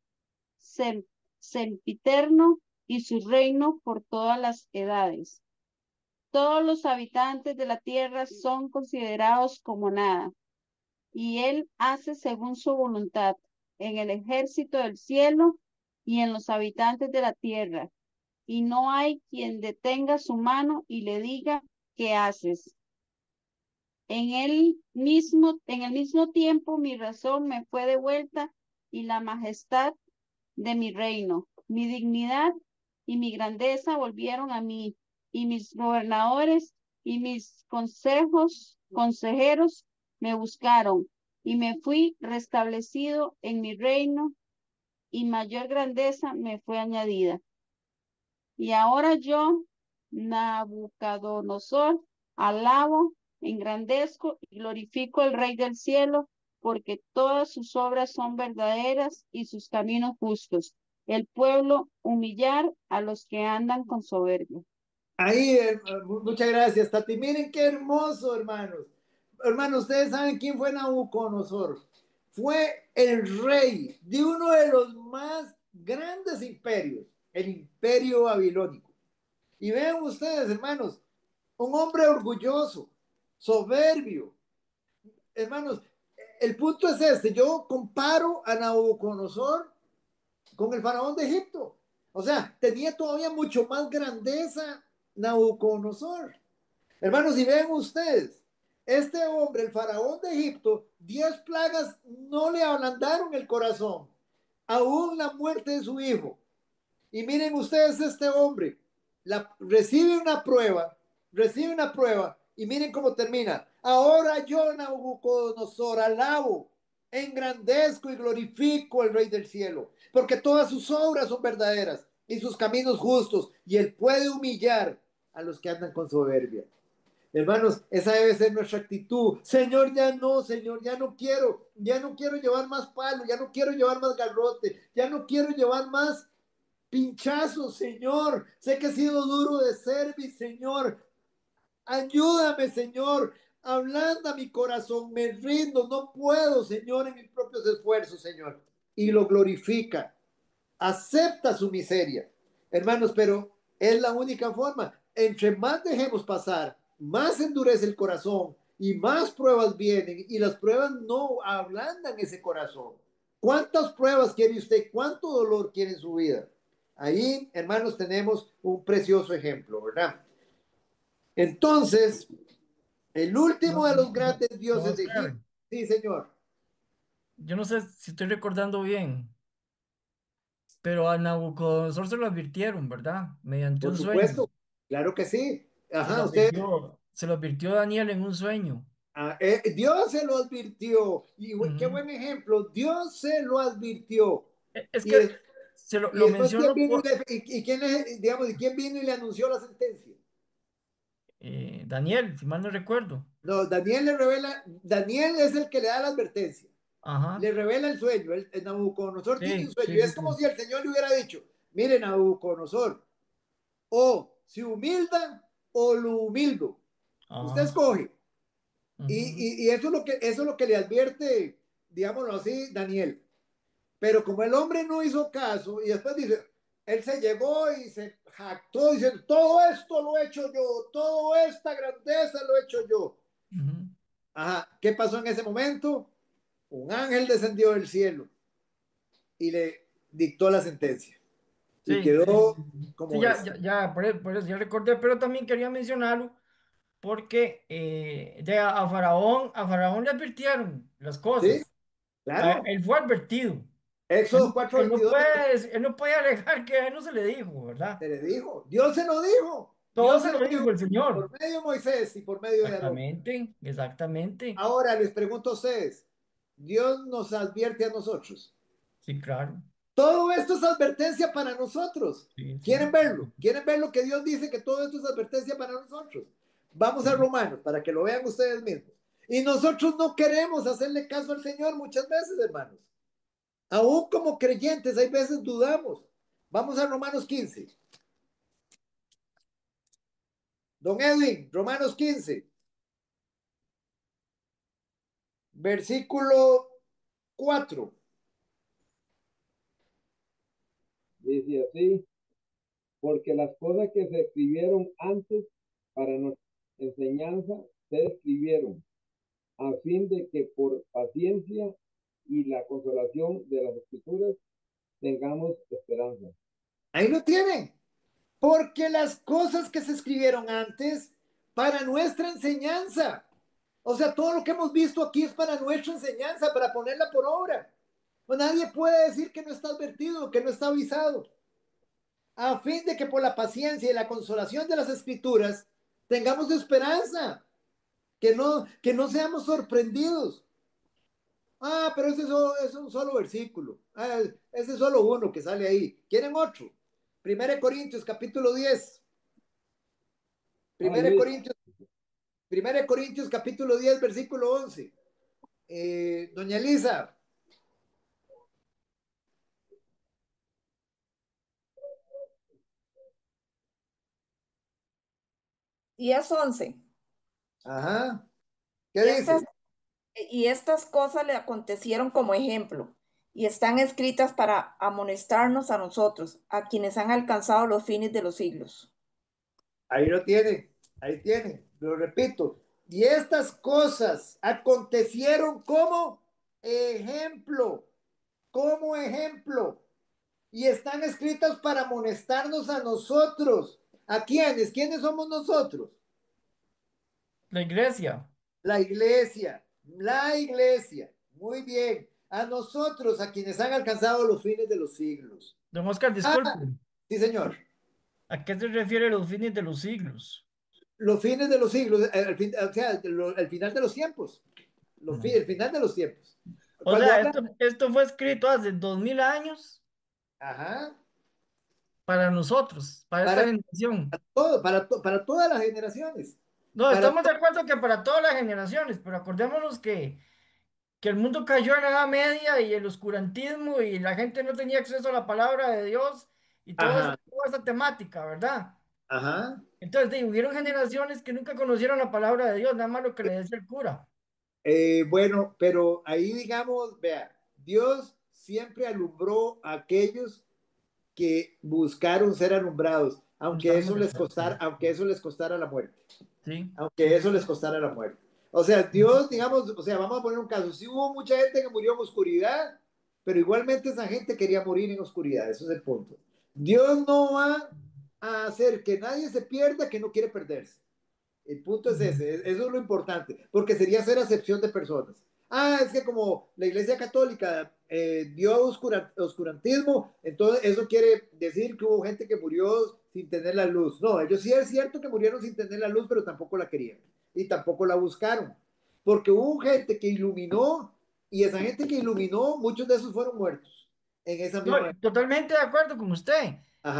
S6: sempiterno y su reino por todas las edades. Todos los habitantes de la tierra son considerados como nada, y él hace según su voluntad en el ejército del cielo y en los habitantes de la tierra, y no hay quien detenga su mano y le diga, ¿qué haces? En el mismo tiempo mi razón me fue devuelta y la majestad de mi reino, mi dignidad y mi grandeza volvieron a mí, y mis gobernadores y mis consejeros me buscaron, y me fui restablecido en mi reino, y mayor grandeza me fue añadida. Y ahora yo, Nabucodonosor, alabo, engrandezco y glorifico al Rey del cielo, porque todas sus obras son verdaderas y sus caminos justos. El pueblo humillar a los que andan con soberbia.
S1: Ahí, muchas gracias, Tati. Miren qué hermoso, hermanos. Hermanos, ustedes saben quién fue Nabucodonosor. Fue el rey de uno de los más grandes imperios, el imperio babilónico. Y vean ustedes, hermanos, un hombre orgulloso, soberbio. Hermanos, el punto es este. Yo comparo a Nabucodonosor con el faraón de Egipto. O sea, tenía todavía mucho más grandeza Nabucodonosor. Hermanos, y vean ustedes, este hombre, el faraón de Egipto, 10 plagas no le ablandaron el corazón, aún la muerte de su hijo. Y miren ustedes este hombre, recibe una prueba, y miren cómo termina. Ahora yo, Nabucodonosor, alabo, engrandezco y glorifico al Rey del cielo, porque todas sus obras son verdaderas y sus caminos justos, y él puede humillar a los que andan con soberbia. Hermanos, esa debe ser nuestra actitud. Señor, ya no quiero llevar más palo, ya no quiero llevar más garrote, ya no quiero llevar más pinchazos, Señor. Sé que he sido duro de servir, Señor. Ayúdame, Señor. Ablanda mi corazón, me rindo, no puedo, Señor, en mis propios esfuerzos, Señor. Y lo glorifica, acepta su miseria. Hermanos, pero es la única forma. Entre más dejemos pasar, más endurece el corazón y más pruebas vienen, y las pruebas no ablandan ese corazón. ¿Cuántas pruebas quiere usted? ¿Cuánto dolor quiere en su vida? Ahí, hermanos, tenemos un precioso ejemplo, ¿verdad? Entonces, el último de los grandes
S4: Don
S1: dioses de
S4: Oscar,
S1: Egipto, sí, señor,
S4: yo no sé si estoy recordando bien, pero a Nabucodonosor se lo advirtieron, ¿verdad? Mediante
S1: por
S4: un sueño.
S1: supuesto, claro que sí. Ajá, usted,
S4: Se lo advirtió Daniel en un sueño.
S1: Dios se lo advirtió, y qué
S4: Ujú.
S1: buen ejemplo, Dios se lo advirtió.
S4: Es
S1: Y,
S4: que
S1: y
S4: lo
S1: después, ¿quién
S4: menciono
S1: vino
S4: por
S1: y quién, digamos, y quién vino y le anunció la sentencia?
S4: Daniel, si mal no recuerdo.
S1: No, Daniel le revela, Daniel es el que le da la advertencia, le
S4: Ajá.
S1: revela el sueño. El Nabucodonosor tiene un
S4: Sí,
S1: sueño,
S4: sí,
S1: y
S4: sí,
S1: es como
S4: sí.
S1: si el Señor le hubiera dicho: mire, Nabucodonosor, o se humilda o lo humildo. Usted
S4: Ajá.
S1: escoge.
S4: Ujú,
S1: Y eso es lo que le advierte, digámoslo así, Daniel. Pero como el hombre no hizo caso, y después dice, él se llegó y se jactó diciendo: todo esto lo he hecho yo, toda esta grandeza lo he hecho yo.
S4: ujú.
S1: Ajá, ¿qué pasó en ese momento? Un ángel descendió del cielo y le dictó la sentencia. Y
S4: Sí, sí, sí,
S1: quedó
S4: sí. Sí, sí,
S1: como es.
S4: por eso ya recordé, pero también quería mencionarlo porque ya a Faraón le advirtieron las
S1: ¿Sí?
S4: cosas.
S1: Claro.
S4: Él fue advertido.
S1: Éxodo 4:22
S4: Él no puede alegar que a él no se le dijo, ¿verdad?
S1: se le dijo. Dios se lo dijo.
S4: Todo
S1: Dios
S4: se
S1: se
S4: lo
S1: lo dijo
S4: dijo el Señor.
S1: por medio de Moisés y por medio de Aarón.
S4: Exactamente, exactamente.
S1: Ahora les pregunto a ustedes, Dios nos advierte a nosotros.
S4: Sí, claro.
S1: Todo esto es advertencia para nosotros.
S4: Sí, sí,
S1: ¿Quieren verlo? ¿Quieren ver lo que Dios dice, que todo esto es advertencia para nosotros? Vamos a
S4: sí.
S1: Romanos para que lo vean ustedes mismos. Y nosotros no queremos hacerle caso al Señor muchas veces, hermanos. Aún como creyentes, hay veces dudamos. Vamos a Romanos 15. Don Edwin, Romanos 15, versículo 4.
S7: Dice así, porque las cosas que se escribieron antes para nuestra enseñanza se escribieron a fin de que por paciencia y la consolación de las escrituras tengamos esperanza.
S1: Ahí lo tienen. Porque las cosas que se escribieron antes para nuestra enseñanza. O sea, todo lo que hemos visto aquí es para nuestra enseñanza, para ponerla por obra. Pues nadie puede decir que no está advertido, que no está avisado. A fin de que por la paciencia y la consolación de las escrituras Tengamos esperanza, que no seamos sorprendidos. Ah, pero ese es un solo versículo. Ah, ese es solo uno que sale ahí. ¿Quieren otro? 1 Corintios capítulo 10.
S7: Ah,
S1: 1
S7: Luis,
S1: Corintios, 1 Corintios capítulo 10, versículo 11. Doña Elisa,
S3: Y es 11.
S1: ajá, ¿qué
S3: Y estas,
S1: dice?
S3: y estas cosas le acontecieron como ejemplo y están escritas para amonestarnos a nosotros, a quienes han alcanzado los fines de los siglos.
S1: Ahí lo tienen, ahí tienen, lo repito. Y estas cosas acontecieron ejemplo, como ejemplo, y están escritas para amonestarnos a nosotros. ¿A quiénes? ¿Quiénes somos nosotros?
S4: La iglesia.
S1: La iglesia. Muy bien. A nosotros, a quienes han alcanzado los fines de los siglos.
S4: Don Oscar, disculpe.
S1: Ah, sí, señor.
S4: ¿A qué se refiere los fines de los siglos?
S1: Los fines de los siglos, o sea, el final de los tiempos.
S4: No.
S1: El final de los tiempos.
S4: O
S1: Cuando
S4: sea,
S1: habla,
S4: esto fue escrito hace 2000 años
S1: ajá,
S4: para nosotros, para esta
S1: para
S4: generación.
S1: para todas las generaciones.
S4: No,
S1: Para,
S4: estamos de acuerdo que para todas las generaciones, pero acordémonos que el mundo cayó en la Edad Media y el oscurantismo y la gente no tenía acceso a la palabra de Dios y
S1: ajá,
S4: toda esa temática, ¿verdad?
S1: ajá.
S4: Entonces, hubieron generaciones que nunca conocieron la palabra de Dios, nada más lo que le decía el cura.
S1: Bueno, pero ahí digamos, vea, Dios siempre alumbró a aquellos que buscaron ser alumbrados,
S4: Estamos de acuerdo.
S1: aunque eso les costara la muerte,
S4: Sí,
S1: aunque
S4: sí,
S1: eso les costara la muerte. O sea, Dios, digamos, o sea, vamos a poner un caso, sí hubo mucha gente que murió en oscuridad, pero igualmente esa gente quería morir en oscuridad, eso es el punto. Dios no va a hacer que nadie se pierda que no quiere perderse. El punto es ese, eso es lo importante, porque sería hacer acepción de personas. Ah, es que como la Iglesia Católica dio oscurantismo, entonces eso quiere decir que hubo gente que murió sin tener la luz. No, ellos sí es cierto que murieron sin tener la luz, pero tampoco la querían y tampoco la buscaron, porque hubo gente que iluminó y esa gente que iluminó, muchos de esos fueron muertos en esa
S4: no,
S1: misma época.
S4: totalmente de acuerdo con usted.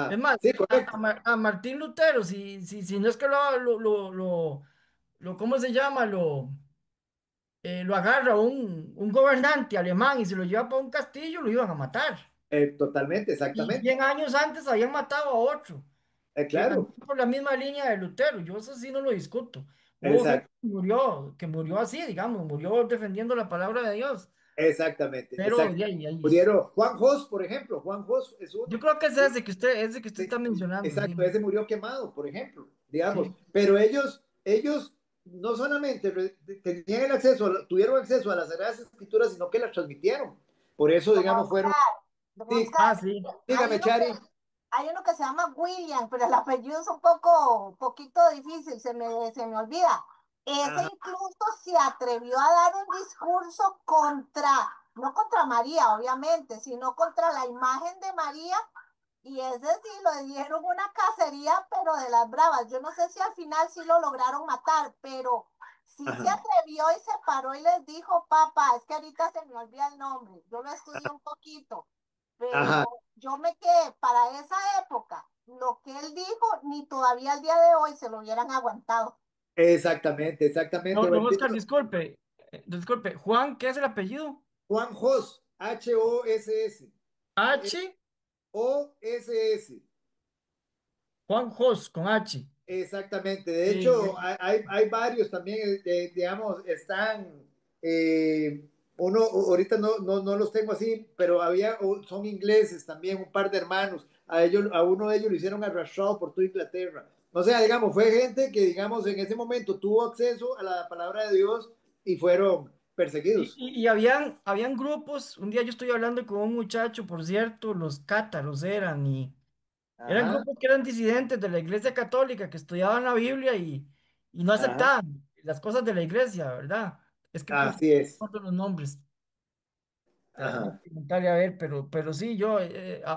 S4: Es
S1: Ajá,
S4: más,
S1: sí, correcto.
S4: a Martín Lutero, si no es que ¿cómo se llama? Lo agarra un gobernante alemán y se lo lleva para un castillo, lo iban a matar.
S1: Totalmente,
S4: Y
S1: exactamente.
S4: 100 años antes habían matado a otro, que andaba
S1: Claro,
S4: por la misma línea de Lutero. Yo eso sí no lo discuto. Hubo gente
S1: exacto.
S4: que murió así, digamos, murió defendiendo la palabra de Dios.
S1: Exactamente,
S4: Pero
S1: exacto.
S4: de ahí.
S1: Murieron Juan Jos, por ejemplo. Juan Jos es
S4: Yo
S1: uno.
S4: creo que es ese que usted
S1: Sí,
S4: está mencionando, sí.
S1: exacto, ese murió quemado, por ejemplo, digamos.
S4: Sí.
S1: Pero ellos no solamente tenían el acceso, tuvieron acceso a las Sagradas Escrituras, sino que las transmitieron. Por eso,
S8: Don
S1: digamos, fueron.
S8: Oscar, don
S1: Sí,
S8: Oscar,
S4: Ah, sí.
S8: hay
S1: dígame,
S8: uno que,
S1: Chari.
S8: hay uno que se llama William, pero el apellido es poquito difícil, se me olvida. Ese
S1: Ajá,
S8: incluso se atrevió a dar un discurso no contra María, obviamente, sino contra la imagen de María. Y ese sí lo dieron una cacería, pero de las bravas. Yo no sé si al final sí lo lograron matar, pero sí se
S1: ajá,
S8: atrevió y se paró y les dijo, papá, es que ahorita se me olvida el nombre. Yo lo estudié un poquito,
S1: ajá.
S8: pero yo me quedé para esa época. Lo que él dijo, ni todavía al día de hoy se lo hubieran aguantado.
S1: Exactamente, exactamente.
S4: No, don
S1: Bendito.
S4: Oscar, disculpe. Juan, ¿qué es el apellido?
S1: Juan Jos, Hoss.
S4: H.
S1: OSS.
S4: Juan Jos, con H.
S1: Exactamente. De hecho,
S4: Eh,
S1: hay varios también, digamos, están, uno, ahorita no los tengo así, pero son ingleses también, un par de hermanos. A uno de ellos lo hicieron arrastrado por toda Inglaterra. O sea, digamos, fue gente que, digamos, en ese momento tuvo acceso a la palabra de Dios y fueron perseguidos.
S4: y habían grupos. Un día yo estoy hablando con un muchacho, por cierto, los cátaros eran, y eran
S1: Ajá,
S4: grupos que eran disidentes de la Iglesia Católica, que estudiaban la Biblia y no
S1: ajá,
S4: aceptaban las cosas de la iglesia, ¿verdad? Es que por
S1: así es.
S4: favor, los nombres. Hay que
S1: Ajá.
S4: preguntarle a ver, pero sí,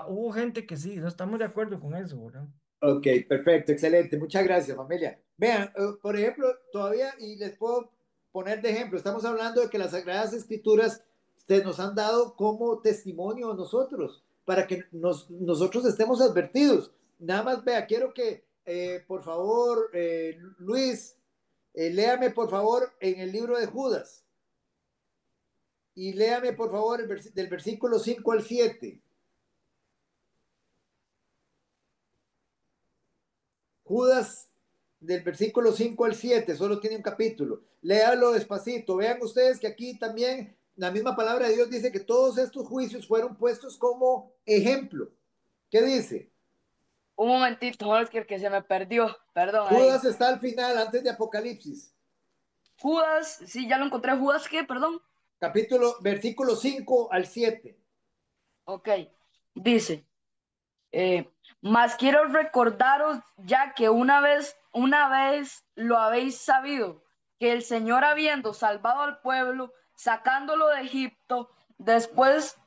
S4: hubo gente que sí, no estamos de acuerdo con eso, ¿verdad?
S1: Ok, perfecto, excelente. Muchas gracias, familia. Vean, por ejemplo, todavía, y les puedo poner de ejemplo, estamos hablando de que las Sagradas Escrituras se nos han dado como testimonio a nosotros, para que nosotros estemos advertidos. Nada más, vea, quiero que, por favor, Luis, léame, por favor, en el libro de Judas, y léame, por favor, del versículo 5 al 7. Judas del versículo 5 al 7, solo tiene un capítulo. Léalo despacito. Vean ustedes que aquí también la misma palabra de Dios dice que todos estos juicios fueron puestos como ejemplo. ¿Qué dice?
S5: Un momentito, Oscar, que se me perdió. Perdón, ahí.
S1: Judas está al final, antes de Apocalipsis.
S5: Judas, sí, ya lo encontré. ¿Judas qué? Perdón.
S1: Versículo 5 al 7.
S5: Ok. Dice, mas quiero recordaros ya que una vez lo habéis sabido, que el Señor habiendo salvado al pueblo, sacándolo de Egipto, después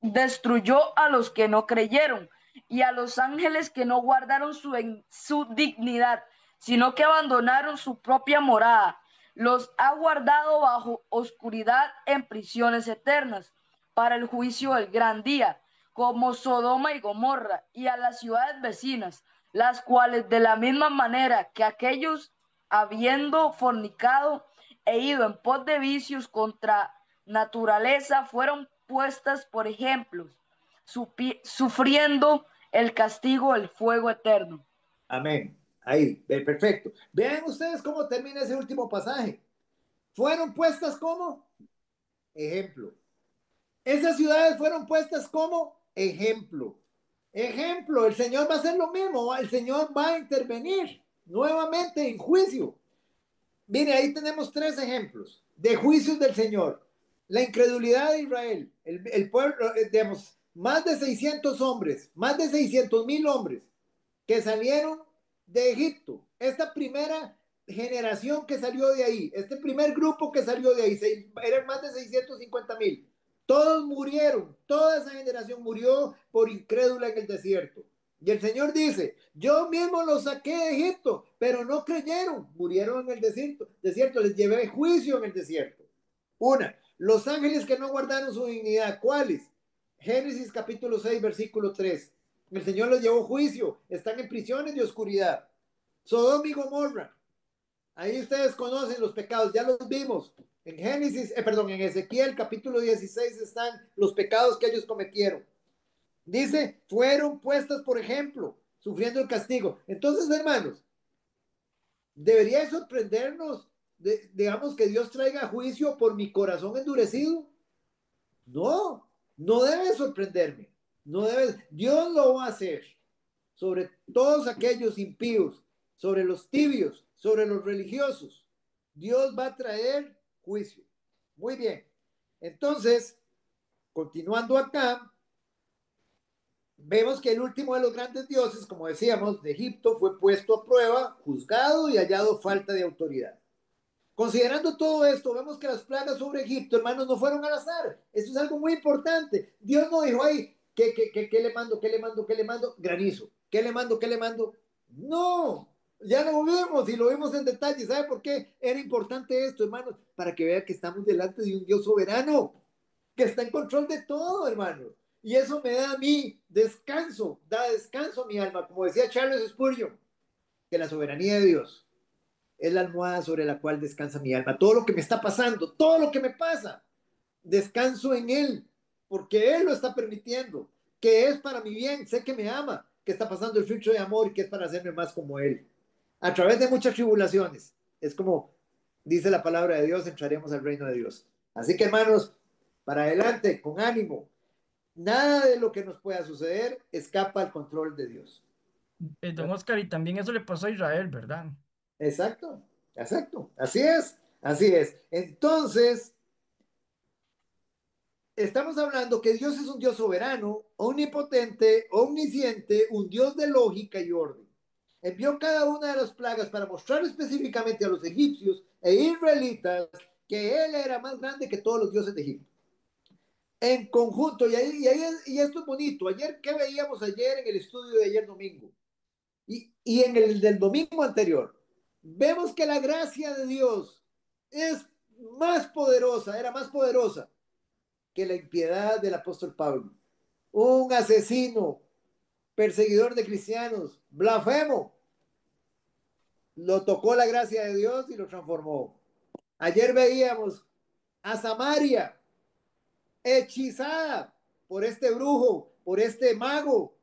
S5: destruyó a los que no creyeron y a los ángeles que no guardaron su dignidad, sino que abandonaron su propia morada. Los ha guardado bajo oscuridad en prisiones eternas para el juicio del gran día, como Sodoma y Gomorra, y a las ciudades vecinas, las cuales de la misma manera que aquellos, habiendo fornicado e ido en pos de vicios contra naturaleza, fueron puestas por ejemplos, sufriendo el castigo del fuego eterno.
S1: Amén. Ahí, perfecto. Vean ustedes cómo termina ese último pasaje. Fueron puestas como ejemplo. Esas ciudades fueron puestas como ejemplo. Ejemplo, el Señor va a hacer lo mismo, el Señor va a intervenir nuevamente en juicio. Mire, ahí tenemos tres ejemplos de juicios del Señor. La incredulidad de Israel, el pueblo, digamos, más de 600 hombres, más de 600,000 hombres que salieron de Egipto. Esta primera generación que salió de ahí, este primer grupo que salió de ahí, eran más de 650,000. Todos murieron, toda esa generación murió por incrédula en el desierto. Y el Señor dice, yo mismo los saqué de Egipto, pero no creyeron, murieron en el desierto, les llevé juicio en el desierto. Una, los ángeles que no guardaron su dignidad, ¿cuáles? Génesis capítulo 6, versículo 3. El Señor los llevó juicio, están en prisiones de oscuridad. Sodoma y Gomorra, ahí ustedes conocen los pecados, ya los vimos. En en Ezequiel capítulo 16 están los pecados que ellos cometieron. Dice, fueron puestas por ejemplo, sufriendo el castigo. Entonces, hermanos, debería sorprendernos, digamos, que Dios traiga juicio por mi corazón endurecido. No, no debe sorprenderme. No debe, Dios lo va a hacer sobre todos aquellos impíos, sobre los tibios, sobre los religiosos. Dios va a traer juicio. Muy bien. Entonces, continuando acá, vemos que el último de los grandes dioses, como decíamos, de Egipto, fue puesto a prueba, juzgado y hallado falta de autoridad. Considerando todo esto, vemos que las plagas sobre Egipto, hermanos, no fueron al azar. Eso es algo muy importante. Dios no dijo ahí, ¿qué le mando? ¿Qué le mando? ¿Qué le mando? Granizo. ¿Qué le mando? ¿Qué le mando? No, ya lo vimos y lo vimos en detalle. ¿Sabe por qué era importante esto, hermanos? Para que vean que estamos delante de un Dios soberano, que está en control de todo, hermanos. Y eso me da a mí descanso, da descanso a mi alma. Como decía Charles Spurgeon, que la soberanía de Dios es la almohada sobre la cual descansa mi alma. Todo lo que me está pasando, todo lo que me pasa, descanso en Él, porque Él lo está permitiendo, que es para mi bien, sé que me ama, que está pasando el filtro de amor y que es para hacerme más como Él. A través de muchas tribulaciones, es como dice la palabra de Dios, entraremos al reino de Dios. Así que hermanos, para adelante, con ánimo. Nada de lo que nos pueda suceder escapa al control de Dios.
S4: Don Oscar, y también eso le pasó a Israel, ¿verdad?
S1: Exacto, exacto. Así es, así es. Entonces, estamos hablando que Dios es un Dios soberano, omnipotente, omnisciente, un Dios de lógica y orden. Envió cada una de las plagas para mostrar específicamente a los egipcios e israelitas que Él era más grande que todos los dioses de Egipto. En conjunto, y esto es bonito. ¿Qué veíamos ayer en el estudio de ayer domingo? Y en el del domingo anterior, vemos que la gracia de Dios es más poderosa, era más poderosa que la impiedad del apóstol Pablo. Un asesino, perseguidor de cristianos, blasfemo, lo tocó la gracia de Dios y lo transformó. Ayer veíamos a Samaria hechizada por este brujo, por este mago,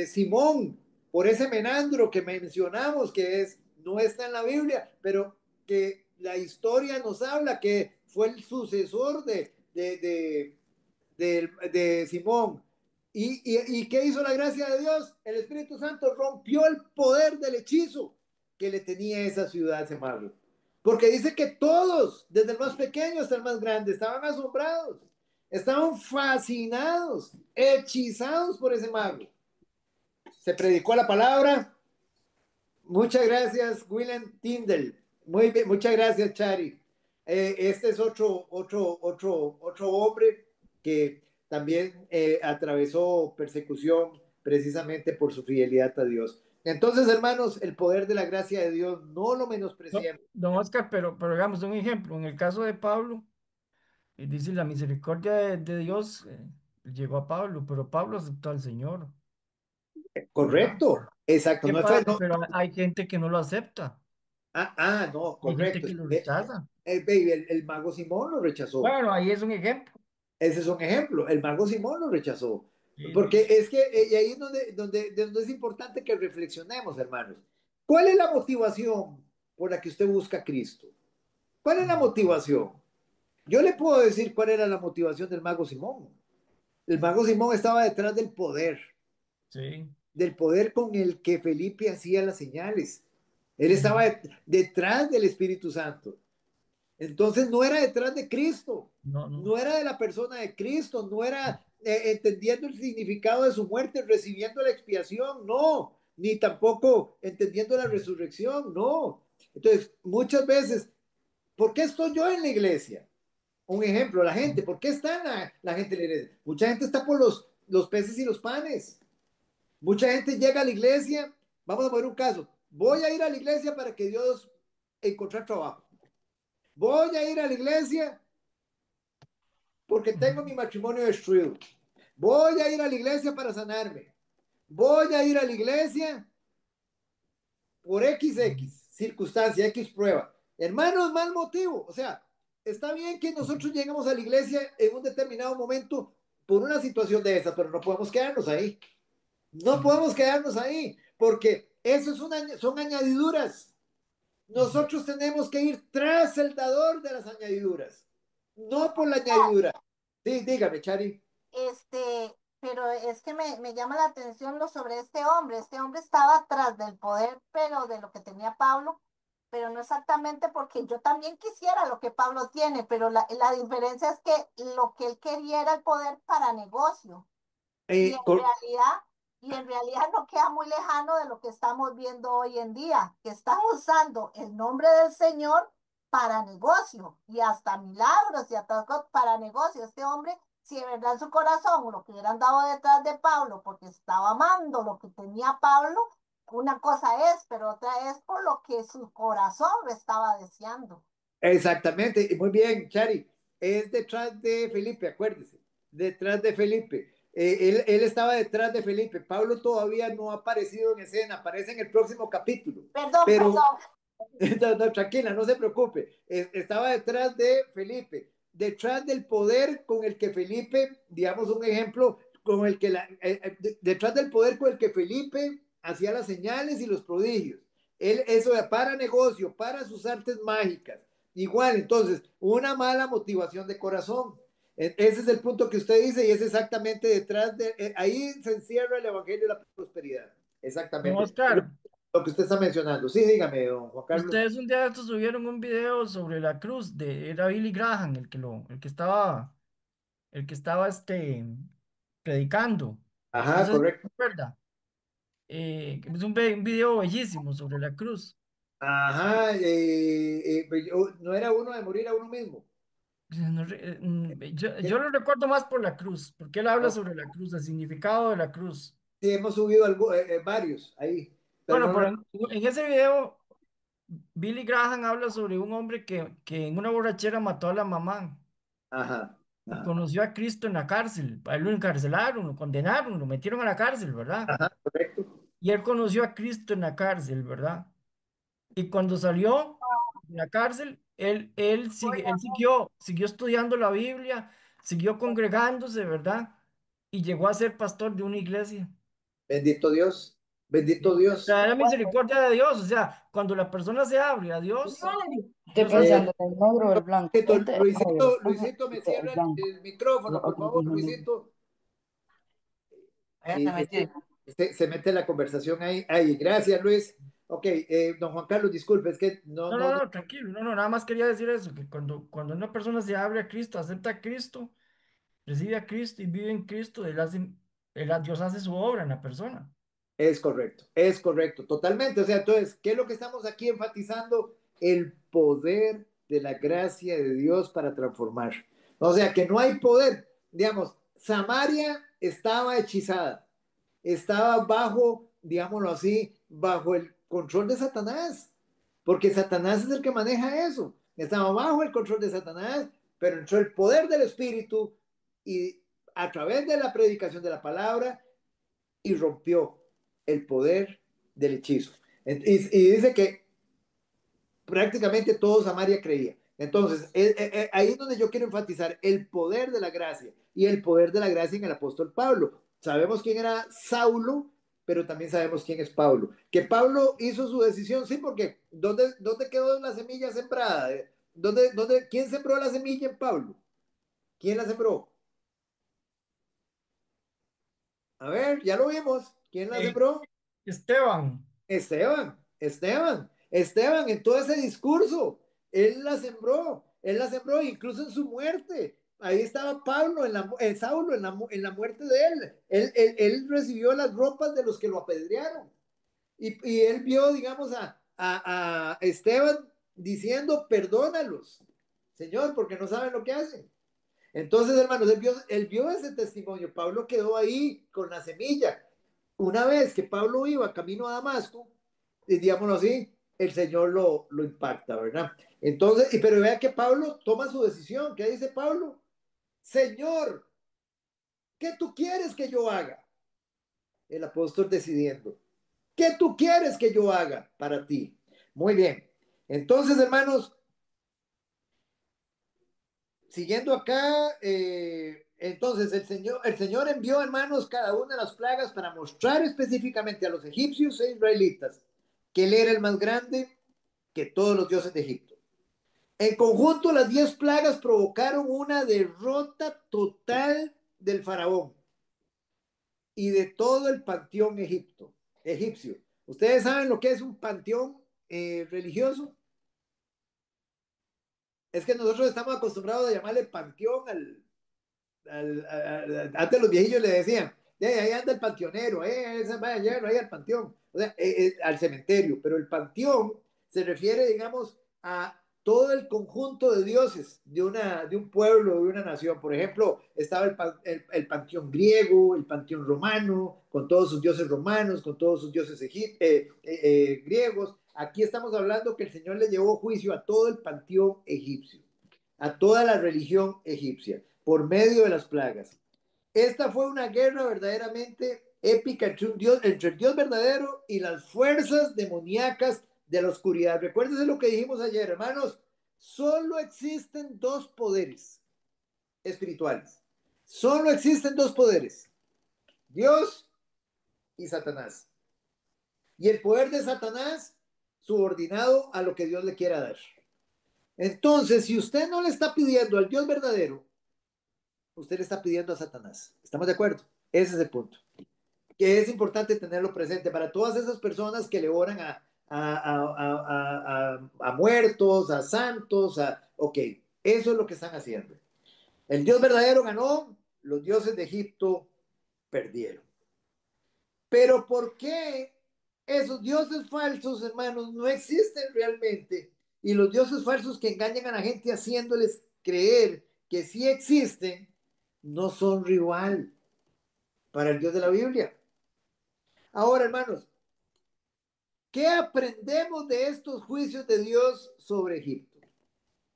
S1: Simón, por ese menandro que mencionamos, que no está en la Biblia, pero que la historia nos habla que fue el sucesor de Simón. ¿Y qué hizo la gracia de Dios? El Espíritu Santo rompió el poder del hechizo que le tenía esa ciudad, ese mago. Porque dice que todos, desde el más pequeño hasta el más grande, estaban asombrados, estaban fascinados, hechizados por ese mago. Se predicó la palabra. Muchas gracias, William Tyndall. Muy bien, muchas gracias, Chari. Este es otro hombre que también atravesó persecución precisamente por su fidelidad a Dios. Entonces, hermanos, el poder de la gracia de Dios no lo menospreciemos.
S4: Don Oscar, pero digamos un ejemplo. En el caso de Pablo, dice la misericordia de Dios llegó a Pablo, pero Pablo aceptó al Señor, ¿verdad?
S1: Correcto, exacto.
S4: ¿Qué
S1: No fue,
S4: pasa?
S1: no.
S4: Pero hay gente que no lo acepta,
S1: No,
S4: hay gente
S1: correcto.
S4: que lo rechaza.
S1: El mago Simón lo rechazó.
S4: Bueno, ahí es un ejemplo.
S1: Ese es un ejemplo. El mago Simón lo rechazó.
S4: Sí,
S1: Porque
S4: sí.
S1: es que y ahí es donde es importante que reflexionemos, hermanos. ¿Cuál es la motivación por la que usted busca a Cristo? ¿Cuál es la motivación? Yo le puedo decir cuál era la motivación del mago Simón. El mago Simón estaba detrás
S4: Sí,
S1: del poder con el que Felipe hacía las señales. Él estaba
S4: ujú.
S1: detrás del Espíritu Santo. Entonces no era detrás de Cristo,
S4: No, no.
S1: no era de la persona de Cristo, no era entendiendo el significado de su muerte, recibiendo la expiación, no, ni tampoco entendiendo la resurrección, no. Entonces, muchas veces, ¿por qué estoy yo en la iglesia? Un ejemplo, la gente, ¿por qué está la gente en la iglesia? Mucha gente está por los peces y los panes. Mucha gente llega a la iglesia, vamos a poner un caso, voy a ir a la iglesia para que Dios encontrar trabajo. Voy a ir a la iglesia porque tengo mi matrimonio destruido. Voy a ir a la iglesia para sanarme. Voy a ir a la iglesia por XX circunstancia, X prueba. Hermanos, mal motivo. O sea, está bien que nosotros lleguemos a la iglesia en un determinado momento por una situación de esa, pero no podemos quedarnos ahí. No podemos quedarnos ahí porque eso son añadiduras. Nosotros tenemos que ir tras el dador de las añadiduras, no por la añadidura. Sí, dígame, Chari.
S8: Pero es que me llama la atención lo sobre este hombre. Este hombre estaba atrás del poder, pero de lo que tenía Pablo, pero no exactamente porque yo también quisiera lo que Pablo tiene, pero la diferencia es que lo que él quería era el poder para negocio. Y en
S1: Eh, cor-
S8: realidad, y en realidad no queda muy lejano de lo que estamos viendo hoy en día, que están usando el nombre del Señor para negocio y hasta milagros y hasta para negocio. Este hombre, si de verdad en su corazón lo que hubieran dado detrás de Pablo, porque estaba amando lo que tenía Pablo, una cosa es, pero otra es por lo que su corazón lo estaba deseando.
S1: Exactamente, y muy bien, Chari. Es detrás de Felipe, acuérdese. Detrás de Felipe. Él estaba detrás de Felipe. Pablo todavía no ha aparecido en escena, aparece en el próximo capítulo.
S8: Perdón,
S1: Pero
S8: perdón.
S1: no, tranquila, no se preocupe. Estaba detrás de Felipe, detrás del poder con el que Felipe, digamos un ejemplo, con el que detrás del poder con el que Felipe hacía las señales y los prodigios. Él, eso era para negocio, para sus artes mágicas. Igual, entonces, una mala motivación de corazón. Ese es el punto que usted dice y es exactamente detrás de, ahí se encierra el evangelio de la prosperidad.
S4: Don
S1: Exactamente.
S4: Oscar,
S1: Lo que usted está mencionando. Sí, dígame, don Juan Carlos.
S4: ustedes un día de estos subieron un video sobre la cruz era Billy Graham, el que estaba predicando. No
S1: Ajá,
S4: sé si se
S1: correcto.
S4: acuerda. Es un video bellísimo sobre la cruz.
S1: Ajá, no era uno de morir a uno mismo.
S4: No yo lo recuerdo más por la cruz, porque él habla
S1: Oh,
S4: sobre la cruz, el significado de la cruz.
S1: Sí, hemos subido varios ahí, pero
S4: Bueno,
S1: no,
S4: pero en ese video, Billy Graham habla sobre un hombre que en una borrachera mató a la mamá
S1: ajá,
S4: y
S1: ajá,
S4: conoció a Cristo en la cárcel. A él lo encarcelaron, lo condenaron, lo metieron a la cárcel, ¿verdad?
S1: ajá, correcto.
S4: Y él conoció a Cristo en la cárcel, ¿verdad? Y cuando salió de la cárcel, él siguió estudiando la Biblia, siguió congregándose, ¿verdad? Y llegó a ser pastor de una iglesia.
S1: Bendito Dios, bendito
S4: Sí,
S1: Dios.
S4: la misericordia de Dios, o sea, cuando la persona se abre a Dios,
S5: Estoy
S4: Dios hace.
S5: pensando en el negro o el blanco. Este es medio naranja
S1: Luisito,
S5: y
S1: me
S5: el
S1: cierra
S5: blanco.
S1: el
S5: Los
S1: micrófono, por
S5: otros
S1: favor,
S5: dije negro.
S1: Luisito.
S5: Allá te
S1: Y
S5: metí.
S1: se mete la conversación ahí. Ahí, gracias, Luis. Ok, don Juan Carlos, disculpe, es que
S4: No, no, no, tranquilo, no, no, nada más quería decir eso, que cuando una persona se abre a Cristo, acepta a Cristo, recibe a Cristo y vive en Cristo, Dios hace su obra en la persona.
S1: es correcto, totalmente. O sea, entonces, ¿qué es lo que estamos aquí enfatizando? El poder de la gracia de Dios para transformar. O sea, que no hay poder. Digamos, Samaria estaba hechizada, estaba bajo, digámoslo así, bajo el control de Satanás, porque Satanás es el que maneja eso. Estaba bajo el control de Satanás, pero entró el poder del Espíritu y a través de la predicación de la palabra y rompió el poder del hechizo. Y dice que prácticamente todo Samaria creía. Entonces, ahí es donde yo quiero enfatizar el poder de la gracia y el poder de la gracia en el apóstol Pablo. Sabemos quién era Saulo, pero también sabemos quién es Pablo. Que Pablo hizo su decisión, sí, porque ¿dónde quedó la semilla sembrada? ¿Quién sembró la semilla en Pablo? ¿Quién la sembró? A ver, ya lo vimos. ¿Quién la
S4: Eh,
S1: sembró?
S4: Esteban,
S1: Esteban, en todo ese discurso, él la sembró incluso en su muerte. Ahí estaba Pablo, Saulo, en la muerte de él. Él recibió las ropas de los que lo apedrearon. Y él vio, digamos, a Esteban diciendo, perdónalos, Señor, porque no saben lo que hacen. Entonces, hermanos, él vio ese testimonio. Pablo quedó ahí con la semilla. Una vez que Pablo iba camino a Damasco, digámoslo así, el Señor lo impacta, ¿verdad? Entonces, pero vea que Pablo toma su decisión. ¿Qué dice Pablo? Señor, ¿qué tú quieres que yo haga? El apóstol decidiendo. ¿Qué tú quieres que yo haga para ti? Muy bien. Entonces, hermanos, siguiendo acá, entonces el Señor envió, hermanos, cada una de las plagas para mostrar específicamente a los egipcios e israelitas que él era el más grande que todos los dioses de Egipto. En conjunto, las 10 plagas provocaron una derrota total del faraón y de todo el panteón egipcio. ¿Ustedes saben lo que es un panteón religioso? Es que nosotros estamos acostumbrados a llamarle panteón antes los viejillos le decían, ahí anda el panteonero, ese va allá, ahí al panteón, o sea, al cementerio, pero el panteón se refiere, digamos, a todo el conjunto de dioses de un pueblo, de una nación. Por ejemplo, estaba el panteón griego, el panteón romano, con todos sus dioses romanos, con todos sus dioses griegos. Aquí estamos hablando que el Señor le llevó juicio a todo el panteón egipcio, a toda la religión egipcia, por medio de las plagas. Esta fue una guerra verdaderamente épica entre el Dios verdadero y las fuerzas demoníacas de la oscuridad. Recuérdense lo que dijimos ayer, hermanos. Solo existen dos poderes espirituales. Solo existen dos poderes. Dios y Satanás. Y el poder de Satanás subordinado a lo que Dios le quiera dar. Entonces, si usted no le está pidiendo al Dios verdadero, usted le está pidiendo a Satanás. ¿Estamos de acuerdo? Ese es el punto. Que es importante tenerlo presente para todas esas personas que le oran a muertos, a santos, ok, eso es lo que están haciendo. El Dios verdadero ganó, los dioses de Egipto perdieron. Pero ¿por qué esos dioses falsos, hermanos, no existen realmente? Y los dioses falsos que engañan a la gente haciéndoles creer que sí existen, no son rival para el Dios de la Biblia. Ahora, hermanos, ¿qué aprendemos de estos juicios de Dios sobre Egipto?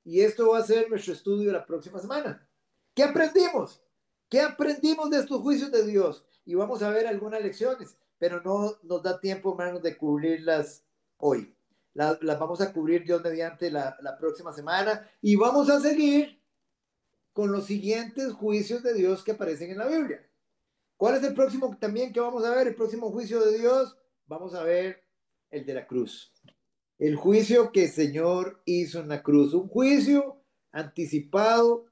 S1: Y esto va a ser nuestro estudio la próxima semana. ¿Qué aprendimos? ¿Qué aprendimos de estos juicios de Dios? Y vamos a ver algunas lecciones, pero no nos da tiempo, hermanos, de cubrirlas hoy. Las vamos a cubrir Dios mediante la próxima semana y vamos a seguir con los siguientes juicios de Dios que aparecen en la Biblia. ¿Cuál es el próximo también que vamos a ver? El próximo juicio de Dios, vamos a ver el de la cruz. El juicio que el Señor hizo en la cruz. Un juicio anticipado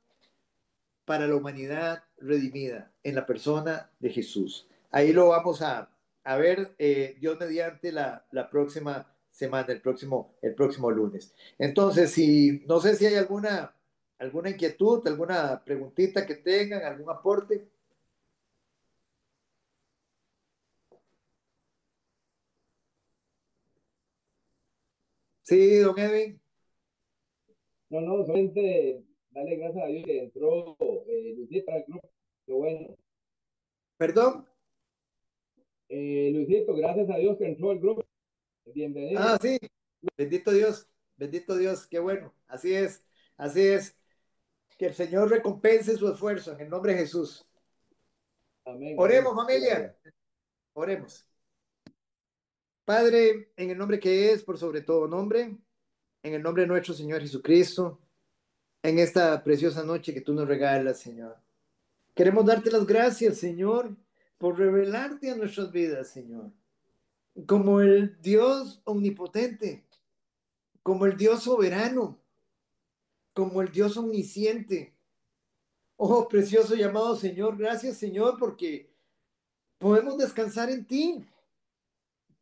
S1: para la humanidad redimida en la persona de Jesús. Ahí lo vamos a ver Dios mediante la próxima semana, el próximo lunes. Entonces, si no sé si hay alguna inquietud, alguna preguntita que tengan, algún aporte. Sí, don Edwin.
S7: No, no, solamente darle gracias a Dios que entró Luisito al grupo. Qué bueno.
S1: Perdón.
S7: Luisito, gracias a Dios que entró al grupo. Bienvenido.
S1: Ah, sí. Bendito Dios, qué bueno. Así es. Que el Señor recompense su esfuerzo en el nombre de Jesús.
S7: Amén,
S1: Oremos,
S7: amén.
S1: familia.
S7: Gracias.
S1: Oremos. Padre, en el nombre que es por sobre todo nombre, en el nombre de nuestro Señor Jesucristo, en esta preciosa noche que tú nos regalas, Señor. Queremos darte las gracias, Señor, por revelarte a nuestras vidas, Señor, como el Dios omnipotente, como el Dios soberano, como el Dios omnisciente. Oh, precioso llamado Señor, gracias, Señor, porque podemos descansar en ti.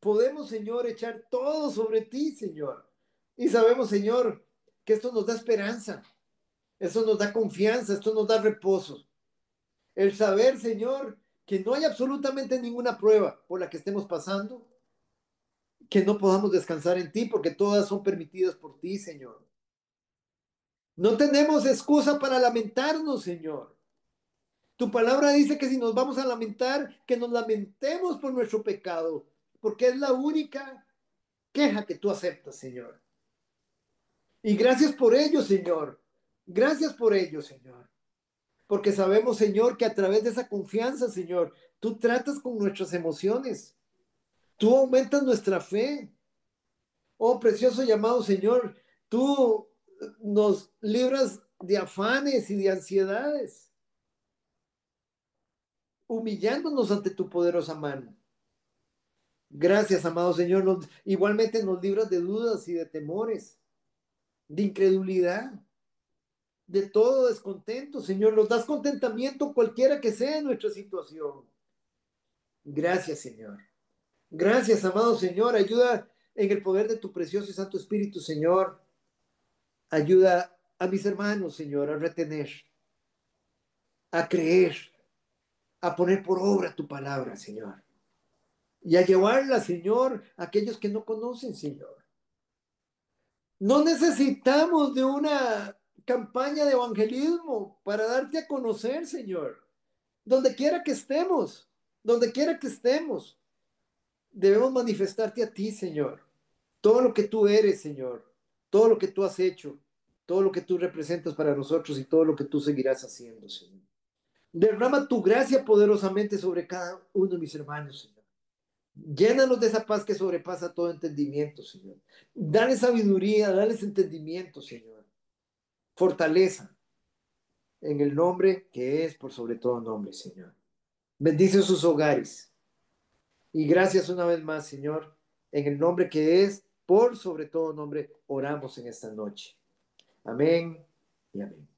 S1: Podemos, Señor, echar todo sobre ti, Señor. Y sabemos, Señor, que esto nos da esperanza, esto nos da confianza, esto nos da reposo. El saber, Señor, que no hay absolutamente ninguna prueba por la que estemos pasando, que no podamos descansar en ti, porque todas son permitidas por ti, Señor. No tenemos excusa para lamentarnos, Señor. Tu palabra dice que si nos vamos a lamentar, que nos lamentemos por nuestro pecado, porque es la única queja que tú aceptas, Señor. Y gracias por ello, Señor. Gracias por ello, Señor. Porque sabemos, Señor, que a través de esa confianza, Señor, tú tratas con nuestras emociones. Tú aumentas nuestra fe. Oh, precioso llamado Señor, tú nos libras de afanes y de ansiedades, humillándonos ante tu poderosa mano. Gracias, amado Señor. Igualmente nos libras de dudas y de temores, de incredulidad, de todo descontento, Señor. Nos das contentamiento cualquiera que sea nuestra situación. Gracias, Señor. Gracias, amado Señor. Ayuda en el poder de tu precioso y santo Espíritu, Señor. Ayuda a mis hermanos, Señor, a retener, a creer, a poner por obra tu palabra, Señor. Y a llevarla, Señor, a aquellos que no conocen, Señor. No necesitamos de una campaña de evangelismo para darte a conocer, Señor. Donde quiera que estemos, debemos manifestarte a ti, Señor. Todo lo que tú eres, Señor. Todo lo que tú has hecho. Todo lo que tú representas para nosotros y todo lo que tú seguirás haciendo, Señor. Derrama tu gracia poderosamente sobre cada uno de mis hermanos, Señor. Llénanos de esa paz que sobrepasa todo entendimiento, Señor. Dale sabiduría, dale entendimiento, Señor. Fortaleza en el nombre que es por sobre todo nombre, Señor. Bendice sus hogares. Y gracias una vez más, Señor, en el nombre que es por sobre todo nombre, oramos en esta noche. Amén y amén.